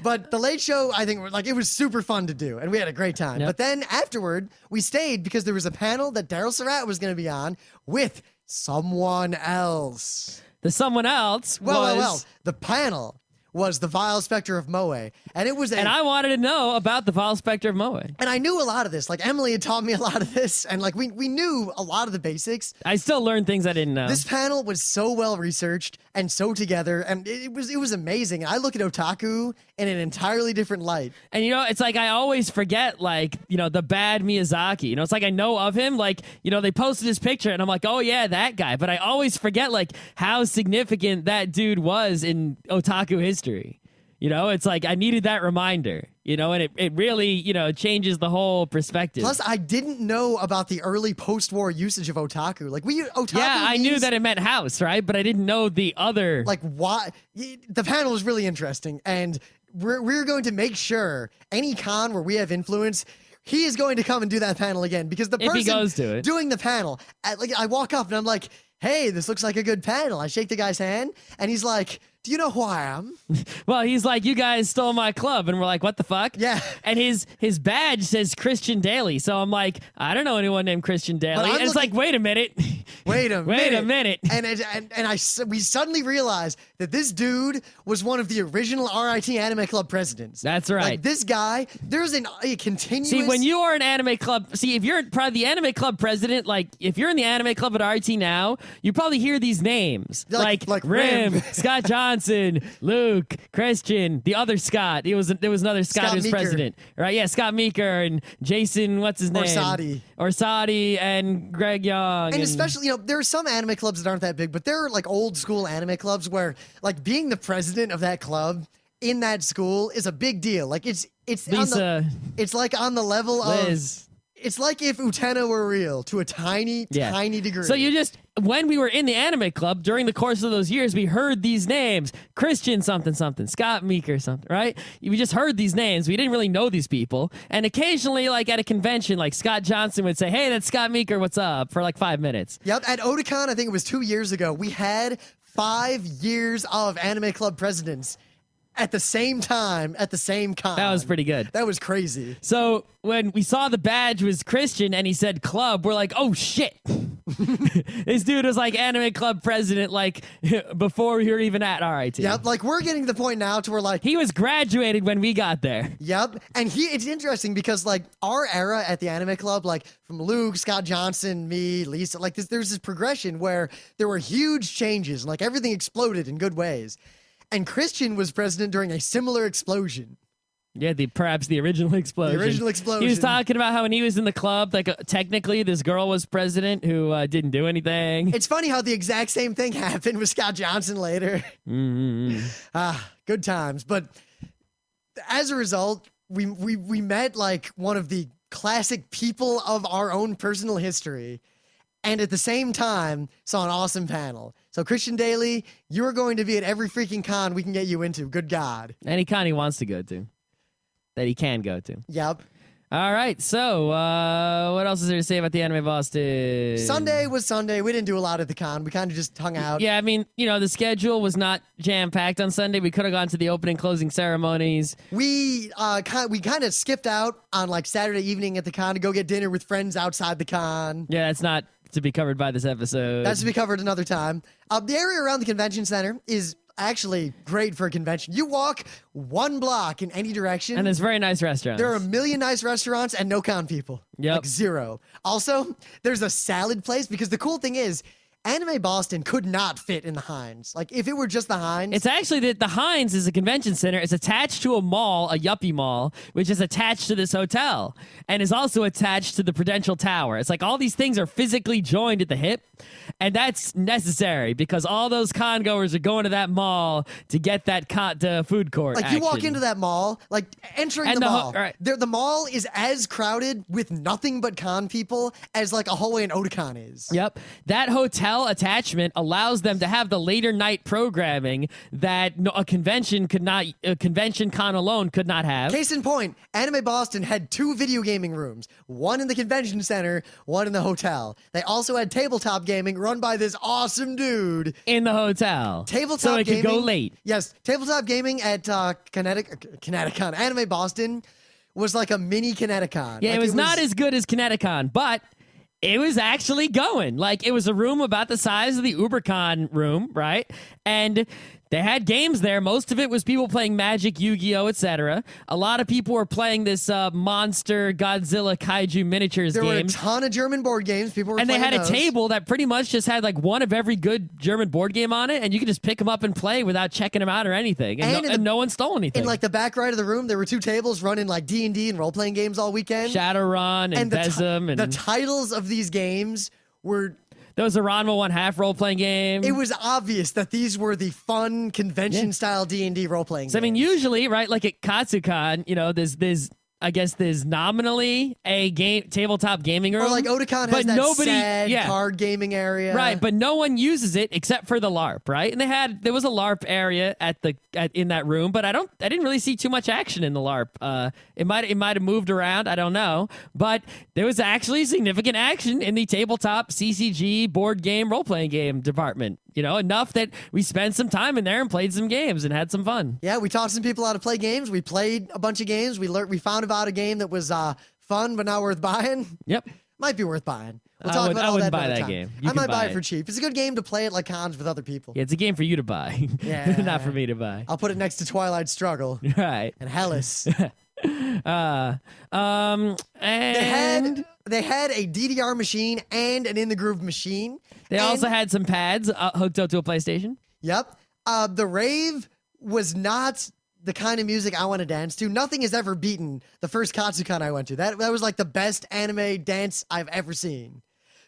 [SPEAKER 1] But the Late Show, I think, it was super fun to do, and we had a great time.
[SPEAKER 2] Yep.
[SPEAKER 1] But then afterward, we stayed because there was a panel that Daryl Surratt was going to be on with someone else.
[SPEAKER 2] The someone else was...
[SPEAKER 1] Well. The panel was the Vile Spectre of Moe, and it was
[SPEAKER 2] And I wanted to know about the Vile Spectre of Moe.
[SPEAKER 1] And I knew a lot of this. Emily had taught me a lot of this, and we knew a lot of the basics.
[SPEAKER 2] I still learned things I didn't know.
[SPEAKER 1] This panel was so well researched and so together, and it was amazing. I look at otaku in an entirely different light.
[SPEAKER 2] And it's like I always forget the bad Miyazaki. It's like I know of him. They posted his picture and I'm like, oh yeah, that guy. But I always forget how significant that dude was in otaku history. It's like I needed that reminder. And it really, changes the whole perspective.
[SPEAKER 1] Plus, I didn't know about the early post-war usage of otaku. Otaku.
[SPEAKER 2] Yeah, I knew that it meant house, right? But I didn't know the other.
[SPEAKER 1] Why? The panel was really interesting, and we're going to make sure any con where we have influence, he is going to come and do that panel again, because the person
[SPEAKER 2] if he goes to it.
[SPEAKER 1] doing the panel, I walk up and I'm like, hey, this looks like a good panel. I shake the guy's hand, and he's like, do you know who I am?
[SPEAKER 2] Well, he's like, you guys stole my club. And we're like, what the fuck?
[SPEAKER 1] Yeah.
[SPEAKER 2] And his badge says Christian Daly. So I'm like, I don't know anyone named Christian Daly. And it's like, wait a minute.
[SPEAKER 1] Wait a
[SPEAKER 2] minute.
[SPEAKER 1] And we suddenly realized that this dude was one of the original RIT Anime Club presidents.
[SPEAKER 2] That's right.
[SPEAKER 1] This guy, there's a continuous...
[SPEAKER 2] See, when you are an anime club... See, if you're probably the anime club president, if you're in the anime club at RIT now, you probably hear these names. Like Rim, Scott Johnson, Luke, Christian, the other Scott. There was another Scott who was
[SPEAKER 1] Meeker.
[SPEAKER 2] president. Right? Yeah, Scott Meeker and Jason, what's his name? Orsatti and Greg Young.
[SPEAKER 1] And especially, there are some anime clubs that aren't that big, but there are old school anime clubs where being the president of that club in that school is a big deal. It's
[SPEAKER 2] Lisa,
[SPEAKER 1] it's on the level
[SPEAKER 2] Liz.
[SPEAKER 1] of... It's like if Utena were real to a tiny degree.
[SPEAKER 2] So when we were in the anime club during the course of those years, we heard these names: Christian something something, Scott Meeker something, right? We just heard these names. We didn't really know these people. And occasionally, at a convention, Scott Johnson would say, hey, that's Scott Meeker, what's up? For 5 minutes.
[SPEAKER 1] Yep. At Otakon, I think it was 2 years ago, we had 5 years of anime club presidents at the same time, at the same con.
[SPEAKER 2] That was pretty good.
[SPEAKER 1] That was crazy.
[SPEAKER 2] So when we saw the badge was Christian and he said club, we're like, oh shit. This dude was anime club president before we were even at RIT.
[SPEAKER 1] Yep, we're getting to the point now to where
[SPEAKER 2] he was graduated when we got there.
[SPEAKER 1] Yep, and it's interesting because our era at the anime club, from Luke, Scott Johnson, me, Lisa, there's this progression where there were huge changes and everything exploded in good ways. And Christian was president during a similar explosion.
[SPEAKER 2] Yeah, perhaps the original explosion.
[SPEAKER 1] The original explosion.
[SPEAKER 2] He was talking about how when he was in the club, technically this girl was president who didn't do anything.
[SPEAKER 1] It's funny how the exact same thing happened with Scott Johnson later.
[SPEAKER 2] Mm-hmm.
[SPEAKER 1] Good times. But as a result, we met one of the classic people of our own personal history. And at the same time, saw an awesome panel. So, Christian Daly, you're going to be at every freaking con we can get you into. Good God.
[SPEAKER 2] Any con he wants to go to. That he can go to.
[SPEAKER 1] Yep.
[SPEAKER 2] All right. So, what else is there to say about the Anime Boston?
[SPEAKER 1] Sunday was Sunday. We didn't do a lot at the con. We kind of just hung out.
[SPEAKER 2] Yeah, I mean, the schedule was not jam-packed on Sunday. We could have gone to the opening closing ceremonies.
[SPEAKER 1] We kind of skipped out on Saturday evening at the con to go get dinner with friends outside the con.
[SPEAKER 2] Yeah, that's not to be covered by this episode.
[SPEAKER 1] That's to be covered another time. The area around the convention center is actually great for a convention. You walk 1 block in any direction,
[SPEAKER 2] and there's very nice restaurants.
[SPEAKER 1] There are a million nice restaurants and no con people.
[SPEAKER 2] Yep.
[SPEAKER 1] Zero. Also, there's a salad place because the cool thing is, Anime Boston could not fit in the Heinz. If it were just the Heinz.
[SPEAKER 2] It's actually that the Heinz is a convention center. It's attached to a mall, a yuppie mall, which is attached to this hotel and is also attached to the Prudential Tower. It's all these things are physically joined at the hip, and that's necessary because all those con goers are going to that mall to get that food court action.
[SPEAKER 1] You walk into that mall, entering
[SPEAKER 2] and
[SPEAKER 1] the mall.
[SPEAKER 2] Right.
[SPEAKER 1] The mall is as crowded with nothing but con people as a hallway in Otakon is.
[SPEAKER 2] Yep. That hotel hotel attachment allows them to have the later night programming that a convention con alone could not have.
[SPEAKER 1] Case in point, Anime Boston had 2 video gaming rooms, one in the convention center, one in the hotel. They also had tabletop gaming run by this awesome dude
[SPEAKER 2] In the hotel.
[SPEAKER 1] Tabletop
[SPEAKER 2] so it
[SPEAKER 1] gaming,
[SPEAKER 2] could go late.
[SPEAKER 1] Yes, tabletop gaming at Kineticon, Anime Boston was like a mini Kineticon.
[SPEAKER 2] Yeah,
[SPEAKER 1] Like,
[SPEAKER 2] it was not as good as Kineticon, but it was actually going. Like, it was a room about the size of the UberCon room, right? And they had games there. Most of it was people playing Magic, Yu-Gi-Oh, etc. A lot of people were playing this monster Godzilla kaiju miniatures
[SPEAKER 1] There
[SPEAKER 2] game.
[SPEAKER 1] were a ton of German board games. People were
[SPEAKER 2] And they
[SPEAKER 1] playing
[SPEAKER 2] had
[SPEAKER 1] those.
[SPEAKER 2] a table that pretty much just had like one of every good German board game on it, and you could just pick them up and play without checking them out or anything. And no one stole anything.
[SPEAKER 1] In like the back right of the room, there were 2 tables running like D&D and role-playing games all weekend.
[SPEAKER 2] Shadowrun and Besem. And
[SPEAKER 1] the titles of these games were...
[SPEAKER 2] there was a Ranma 1/2 role-playing game.
[SPEAKER 1] It was obvious that these were the fun convention-style D&D role-playing
[SPEAKER 2] So, I mean,
[SPEAKER 1] games.
[SPEAKER 2] usually, right, like at Katsucon, you know, there's nominally a tabletop gaming room.
[SPEAKER 1] Or like Otakon has
[SPEAKER 2] but
[SPEAKER 1] that
[SPEAKER 2] nobody,
[SPEAKER 1] sad card gaming area.
[SPEAKER 2] Right, but no one uses it except for the LARP, right? And there was a LARP area in that room, but I didn't really see too much action in the LARP. It might have moved around, I don't know, but there was actually significant action in the tabletop CCG board game role playing game department. You know, enough that we spent some time in there and played some games and had some fun.
[SPEAKER 1] Yeah, we taught some people how to play games. We played a bunch of games. We found about a game that was fun but not worth buying.
[SPEAKER 2] Yep.
[SPEAKER 1] Might be worth buying. We'll
[SPEAKER 2] I
[SPEAKER 1] talk
[SPEAKER 2] would-
[SPEAKER 1] about
[SPEAKER 2] I
[SPEAKER 1] all
[SPEAKER 2] wouldn't
[SPEAKER 1] that
[SPEAKER 2] buy
[SPEAKER 1] another
[SPEAKER 2] that
[SPEAKER 1] time.
[SPEAKER 2] game. You
[SPEAKER 1] I
[SPEAKER 2] can
[SPEAKER 1] might buy
[SPEAKER 2] buy
[SPEAKER 1] it for
[SPEAKER 2] it.
[SPEAKER 1] cheap. It's a good game to play at like cons with other people.
[SPEAKER 2] Yeah, it's a game for you to buy.
[SPEAKER 1] Yeah.
[SPEAKER 2] Not for me to buy.
[SPEAKER 1] I'll put it next to Twilight Struggle
[SPEAKER 2] Right.
[SPEAKER 1] and Hellas.
[SPEAKER 2] And
[SPEAKER 1] They had a DDR machine and an In the Groove machine.
[SPEAKER 2] they
[SPEAKER 1] And-
[SPEAKER 2] also had some pads hooked up to a PlayStation.
[SPEAKER 1] Yep. The rave was not the kind of music I want to dance to. Nothing has ever beaten the first Katsucon I went to. That was like the best anime dance I've ever seen.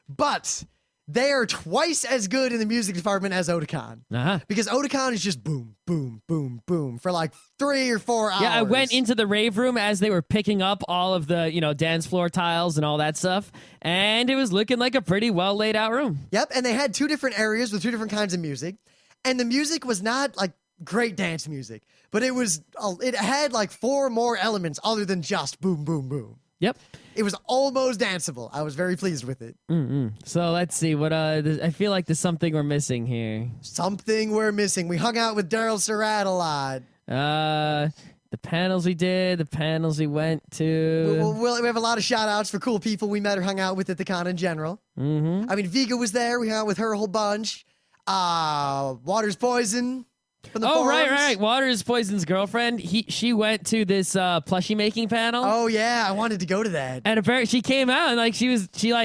[SPEAKER 1] But they are twice as good in the music department as Otakon.
[SPEAKER 2] Uh-huh.
[SPEAKER 1] Because Otakon is just boom, boom, boom, boom for like 3 or 4 hours.
[SPEAKER 2] Yeah, I went into the rave room as they were picking up all of the, dance floor tiles and all that stuff, and it was looking like a pretty well laid out room.
[SPEAKER 1] Yep, and they had 2 different areas with 2 different kinds of music. And the music was not like great dance music, but it had like 4 more elements other than just boom, boom, boom.
[SPEAKER 2] Yep.
[SPEAKER 1] It was almost danceable. I was very pleased with it.
[SPEAKER 2] So let's see what I feel like there's something we're missing here.
[SPEAKER 1] Something we're missing. We hung out with Daryl Surratt a lot.
[SPEAKER 2] The panels we did, the panels we went to.
[SPEAKER 1] We have a lot of shout outs for cool people we met or hung out with at the con in general. Mm-hmm. I mean, Vega was there. We hung out with her a whole bunch. Water's Poison from the forums.
[SPEAKER 2] Right. Water is Poison's girlfriend. She went to this plushie making panel.
[SPEAKER 1] Oh yeah, I wanted to go to that.
[SPEAKER 2] And apparently she came out and like she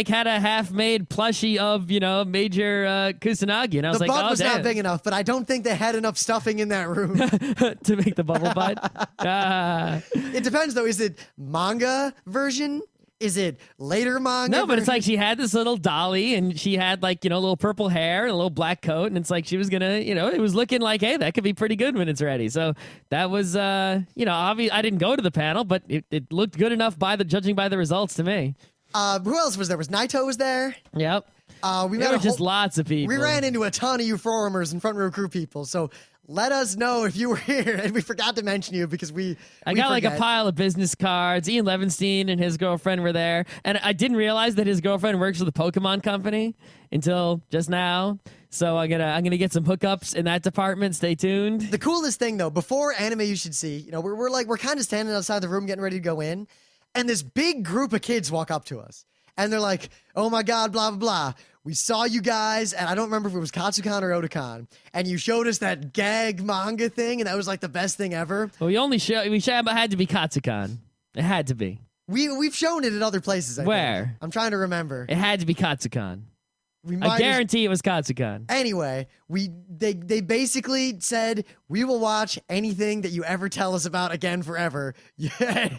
[SPEAKER 2] had a half-made plushie of Major Kusanagi, and I was
[SPEAKER 1] The
[SPEAKER 2] like,
[SPEAKER 1] butt
[SPEAKER 2] oh
[SPEAKER 1] was
[SPEAKER 2] damn,
[SPEAKER 1] not big enough, but I don't think they had enough stuffing in that room.
[SPEAKER 2] to make the bubble butt.
[SPEAKER 1] It depends though. Is it manga version? Is it later manga?
[SPEAKER 2] No, but it's
[SPEAKER 1] version?
[SPEAKER 2] like she had this little dolly and she had like, little purple hair and a little black coat. And it's like she was going to, it was looking like, hey, that could be pretty good when it's ready. So that was, obvious. I didn't go to the panel, but it looked good enough judging by the results to me.
[SPEAKER 1] Who else was there? Naito was there?
[SPEAKER 2] Yep.
[SPEAKER 1] We
[SPEAKER 2] There
[SPEAKER 1] met
[SPEAKER 2] were just lots of people.
[SPEAKER 1] We ran into a ton of you forumers and front row crew people. So let us know if you were here, and we forgot to mention you because
[SPEAKER 2] I
[SPEAKER 1] we
[SPEAKER 2] got like a
[SPEAKER 1] forget.
[SPEAKER 2] pile of business cards. Ian Levinstein and his girlfriend were there. And I didn't realize that his girlfriend works for the Pokemon company until just now. So I'm gonna get some hookups in that department. Stay tuned.
[SPEAKER 1] The coolest thing though, before Anime You Should See, we're kind of standing outside the room getting ready to go in, and this big group of kids walk up to us. And they're like, oh my God, blah, blah, blah. We saw you guys, and I don't remember if it was Katsucon or Otakon, and you showed us that gag manga thing, and that was like the best thing ever.
[SPEAKER 2] Well, had to be Katsucon. It had to be.
[SPEAKER 1] We've shown it at other places. I think.
[SPEAKER 2] Where?
[SPEAKER 1] I'm trying to remember.
[SPEAKER 2] It had to be Katsucon.
[SPEAKER 1] We
[SPEAKER 2] I
[SPEAKER 1] might have-
[SPEAKER 2] guarantee it was Katsucon.
[SPEAKER 1] Anyway, they basically said, we will watch anything that you ever tell us about again forever. Yeah.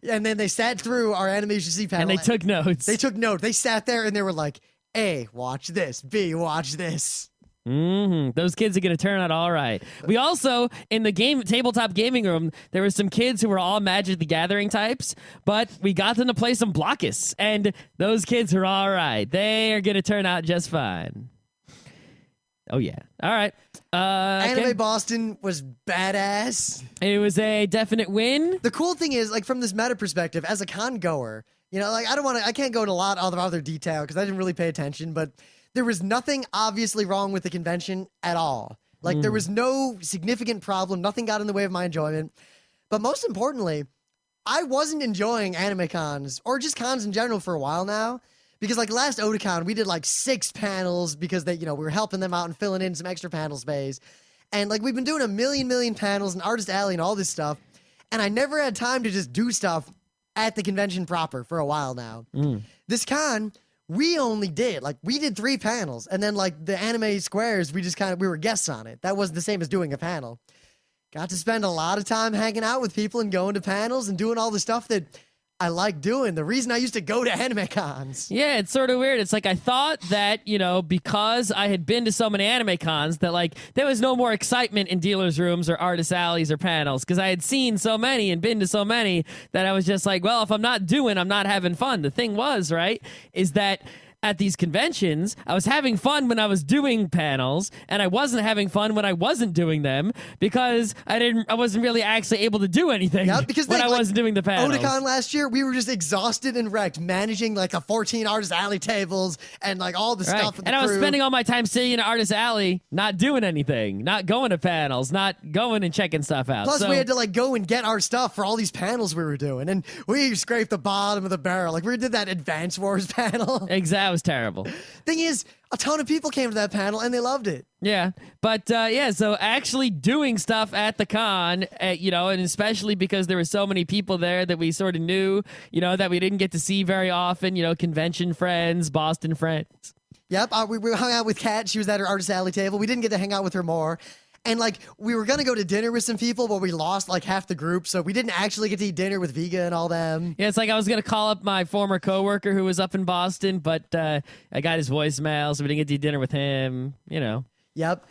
[SPEAKER 1] And then they sat through our Anime You Should See panel.
[SPEAKER 2] And they took notes.
[SPEAKER 1] They took note. They sat there and they were like, A, watch this. B, watch this.
[SPEAKER 2] Those kids are going to turn out all right. We also, in the tabletop gaming room, there were some kids who were all Magic the Gathering types, but we got them to play some Blockus, and those kids are all right. They are going to turn out just fine. Oh yeah. All right.
[SPEAKER 1] Anime
[SPEAKER 2] Okay.
[SPEAKER 1] Boston was badass.
[SPEAKER 2] It was a definite win.
[SPEAKER 1] The cool thing is, like, from this meta perspective, as a con goer, you know, like, I can't go into a lot of other detail because I didn't really pay attention, but there was nothing obviously wrong with the convention at all. Like, there was no significant problem. Nothing got in the way of my enjoyment. But most importantly, I wasn't enjoying anime cons or just cons in general for a while now. Because, like, last Otakon, we did, like, 6 panels because we were helping them out and filling in some extra panel space. And, like, we've been doing a million panels and Artist Alley and all this stuff. And I never had time to just do stuff at the convention proper for a while now. This con, we only did, like, we did 3 panels. And then, like, the anime squares, we were guests on it. That wasn't the same as doing a panel. Got to spend a lot of time hanging out with people and going to panels and doing all the stuff that I like doing. The reason I used to go to anime cons.
[SPEAKER 2] Yeah, it's sort of weird. It's like I thought that, because I had been to so many anime cons that, like, there was no more excitement in dealers' rooms or artist alleys or panels because I had seen so many and been to so many that I was just like, well, if I'm not having fun. The thing was, right, is that at these conventions, I was having fun when I was doing panels, and I wasn't having fun when I wasn't doing them because I wasn't really actually able to do anything
[SPEAKER 1] because
[SPEAKER 2] when I wasn't doing the panels.
[SPEAKER 1] Otakon last year, we were just exhausted and wrecked, managing like the 14 Artist Alley tables and like all the stuff. With
[SPEAKER 2] and
[SPEAKER 1] the
[SPEAKER 2] I was
[SPEAKER 1] crew.
[SPEAKER 2] spending all my time sitting in Artist Alley, not doing anything, not going to panels, not going and checking stuff out.
[SPEAKER 1] Plus,
[SPEAKER 2] so,
[SPEAKER 1] we had to like go and get our stuff for all these panels we were doing, and we scraped the bottom of the barrel. Like we did that Advance Wars panel.
[SPEAKER 2] Exactly, was terrible.
[SPEAKER 1] Thing is, a ton of people came to that panel and they loved it.
[SPEAKER 2] Yeah, but so actually doing stuff at the con, and especially because there were so many people there that we sort of knew, that we didn't get to see very often, convention friends, Boston friends.
[SPEAKER 1] Yep, we hung out with Kat. She was at her Artist Alley table. We didn't get to hang out with her more. And, like, we were going to go to dinner with some people, but we lost, like, half the group, so we didn't actually get to eat dinner with Vega and all them.
[SPEAKER 2] Yeah, it's like I was going to call up my former coworker who was up in Boston, but I got his voicemail, so we didn't get to eat dinner with him,
[SPEAKER 1] Yep.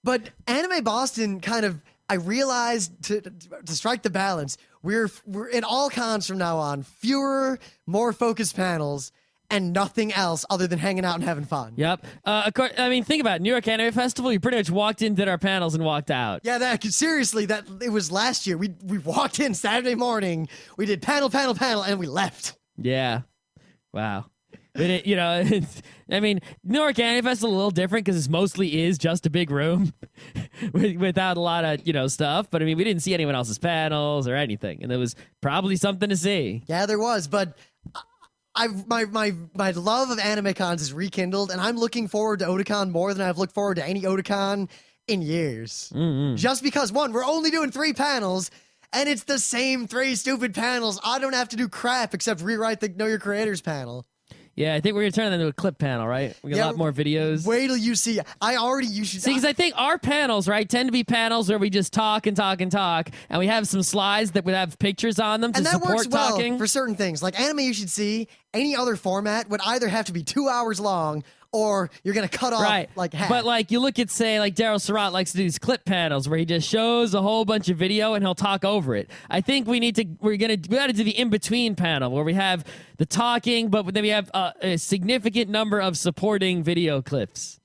[SPEAKER 1] But Anime Boston kind of, I realized to strike the balance, we're in all cons from now on, fewer, more focused panels, and nothing else other than hanging out and having fun.
[SPEAKER 2] Yep. Of course, I mean, think about it. New York Anime Festival, you pretty much walked in, did our panels, and walked out.
[SPEAKER 1] Yeah, seriously, it was last year. We walked in Saturday morning, we did panel, and we left.
[SPEAKER 2] Yeah. Wow. But New York Anime Fest is a little different because it mostly is just a big room without a lot of, stuff. But, I mean, we didn't see anyone else's panels or anything. And there was probably something to see.
[SPEAKER 1] Yeah, there was, but my love of anime cons is rekindled, and I'm looking forward to Otakon more than I've looked forward to any Otakon in years. Just because, one, we're only doing 3 panels, and it's the same 3 stupid panels. I don't have to do crap except rewrite the Know Your Creators panel.
[SPEAKER 2] Yeah, I think we're going to turn that into a clip panel, right? We got a lot more videos.
[SPEAKER 1] Wait till you see. You should
[SPEAKER 2] see, because I think our panels, right, tend to be panels where we just talk and talk and talk, and we have some slides that would have pictures on them to
[SPEAKER 1] and that
[SPEAKER 2] support
[SPEAKER 1] works well
[SPEAKER 2] talking.
[SPEAKER 1] For certain things. Like Anime You Should See, any other format would either have to be 2 hours long or you're going to cut off like half.
[SPEAKER 2] But like you look at, say, like Daryl Surratt likes to do these clip panels where he just shows a whole bunch of video and he'll talk over it. I think we got to do the in-between panel where we have the talking, but then we have a significant number of supporting video clips.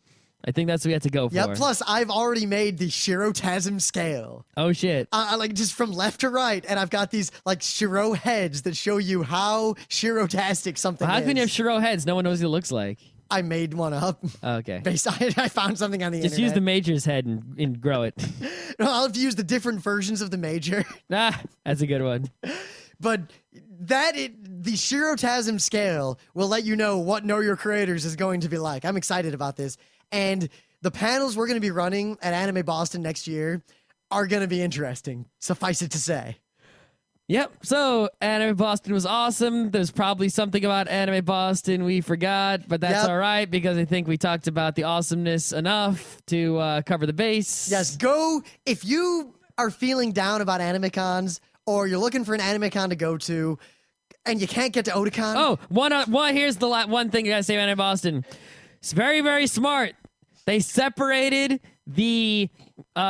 [SPEAKER 2] I think that's what we have to go for.
[SPEAKER 1] Yeah, plus I've already made the Shirotasm scale.
[SPEAKER 2] Oh, shit.
[SPEAKER 1] Like just from left to right, and I've got these like Shiro heads that show you how Shirotastic something is.
[SPEAKER 2] How can you have Shiro heads? No one knows what he looks like.
[SPEAKER 1] I made one up.
[SPEAKER 2] Okay.
[SPEAKER 1] Based on it, I found something on the internet.
[SPEAKER 2] Just use the Major's head and grow it.
[SPEAKER 1] No, I'll have to use the different versions of the Major.
[SPEAKER 2] That's a good one.
[SPEAKER 1] But the Shirotasm scale will let you know what Know Your Creators is going to be like. I'm excited about this. And the panels we're going to be running at Anime Boston next year are going to be interesting, suffice it to say.
[SPEAKER 2] Yep. So Anime Boston was awesome. There's probably something about Anime Boston we forgot, but that's all right because I think we talked about the awesomeness enough to cover the base.
[SPEAKER 1] Yes, go if you are feeling down about anime cons or you're looking for an anime con to go to and you can't get to Otakon.
[SPEAKER 2] Oh, here's the one thing I gotta say about Anime Boston. It's very, very smart. They separated the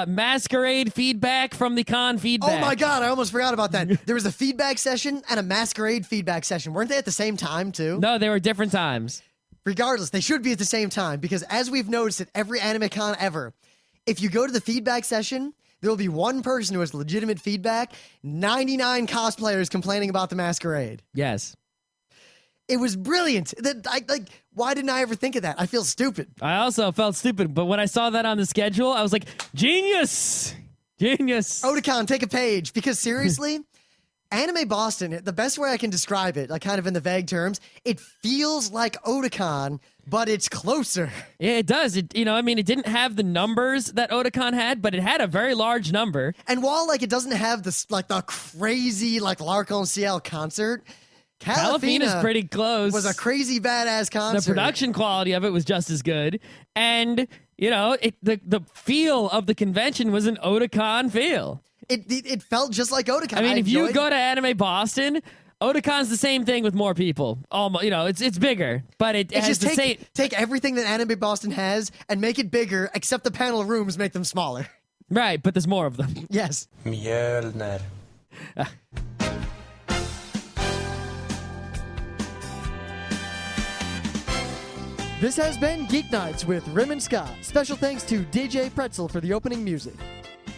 [SPEAKER 2] masquerade feedback from the con feedback.
[SPEAKER 1] Oh my god, I almost forgot about that. There was a feedback session and a masquerade feedback session. Weren't they at the same time too?
[SPEAKER 2] No, they were different times.
[SPEAKER 1] Regardless, they should be at the same time because as we've noticed at every anime con ever, if you go to the feedback session, there will be one person who has legitimate feedback, 99 cosplayers complaining about the masquerade.
[SPEAKER 2] Yes.
[SPEAKER 1] It was brilliant. Why didn't I ever think of that? I feel stupid.
[SPEAKER 2] I also felt stupid, but when I saw that on the schedule, I was like, genius! Genius!
[SPEAKER 1] Otakon, take a page. Because seriously, Anime Boston, the best way I can describe it, like kind of in the vague terms, it feels like Otakon, but it's closer.
[SPEAKER 2] Yeah, it does. It didn't have the numbers that Otakon had, but it had a very large number.
[SPEAKER 1] And while like it doesn't have this like the crazy like L'Arc-en-Ciel concert,
[SPEAKER 2] Calafina's pretty close.
[SPEAKER 1] Was a crazy badass concert.
[SPEAKER 2] The production quality of it was just as good, and the feel of the convention was an Otakon feel.
[SPEAKER 1] It felt just like Otakon.
[SPEAKER 2] I mean, if you go to Anime Boston, Otakon's the same thing with more people. Almost, it's bigger, but it has the same.
[SPEAKER 1] Take everything that Anime Boston has and make it bigger, except the panel rooms make them smaller.
[SPEAKER 2] Right, but there's more of them.
[SPEAKER 1] Yes.
[SPEAKER 3] Mjölner.
[SPEAKER 1] This has been Geeknights with Rim and Scott. Special thanks to DJ Pretzel for the opening music.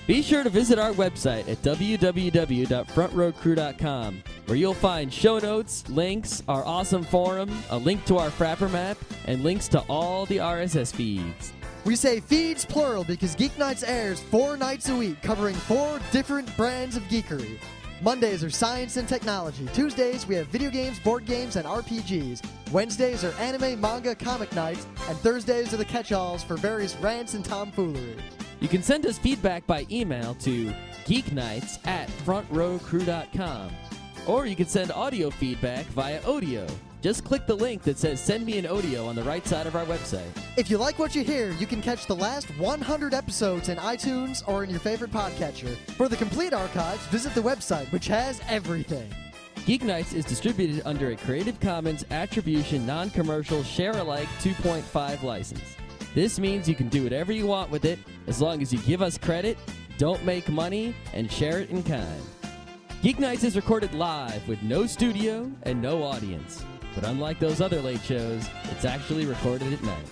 [SPEAKER 2] Be sure to visit our website at www.frontrowcrew.com, where you'll find show notes, links, our awesome forum, a link to our Frapper map, and links to all the RSS feeds.
[SPEAKER 1] We say feeds plural because Geeknights airs 4 nights a week, covering 4 different brands of geekery. Mondays are science and technology. Tuesdays, we have video games, board games, and RPGs. Wednesdays are anime, manga, comic nights. And Thursdays are the catch-alls for various rants and tomfoolery.
[SPEAKER 2] You can send us feedback by email to geeknights@frontrowcrew.com. Or you can send audio feedback via Audio. Just click the link that says Send Me an Audio on the right side of our website.
[SPEAKER 1] If you like what you hear, you can catch the last 100 episodes in iTunes or in your favorite podcatcher. For the complete archives, visit the website, which has everything.
[SPEAKER 2] Geeknights is distributed under a Creative Commons Attribution Non-Commercial Share-alike 2.5 license. This means you can do whatever you want with it as long as you give us credit, don't make money, and share it in kind. Geeknights is recorded live with no studio and no audience. But unlike those other late shows, it's actually recorded at night.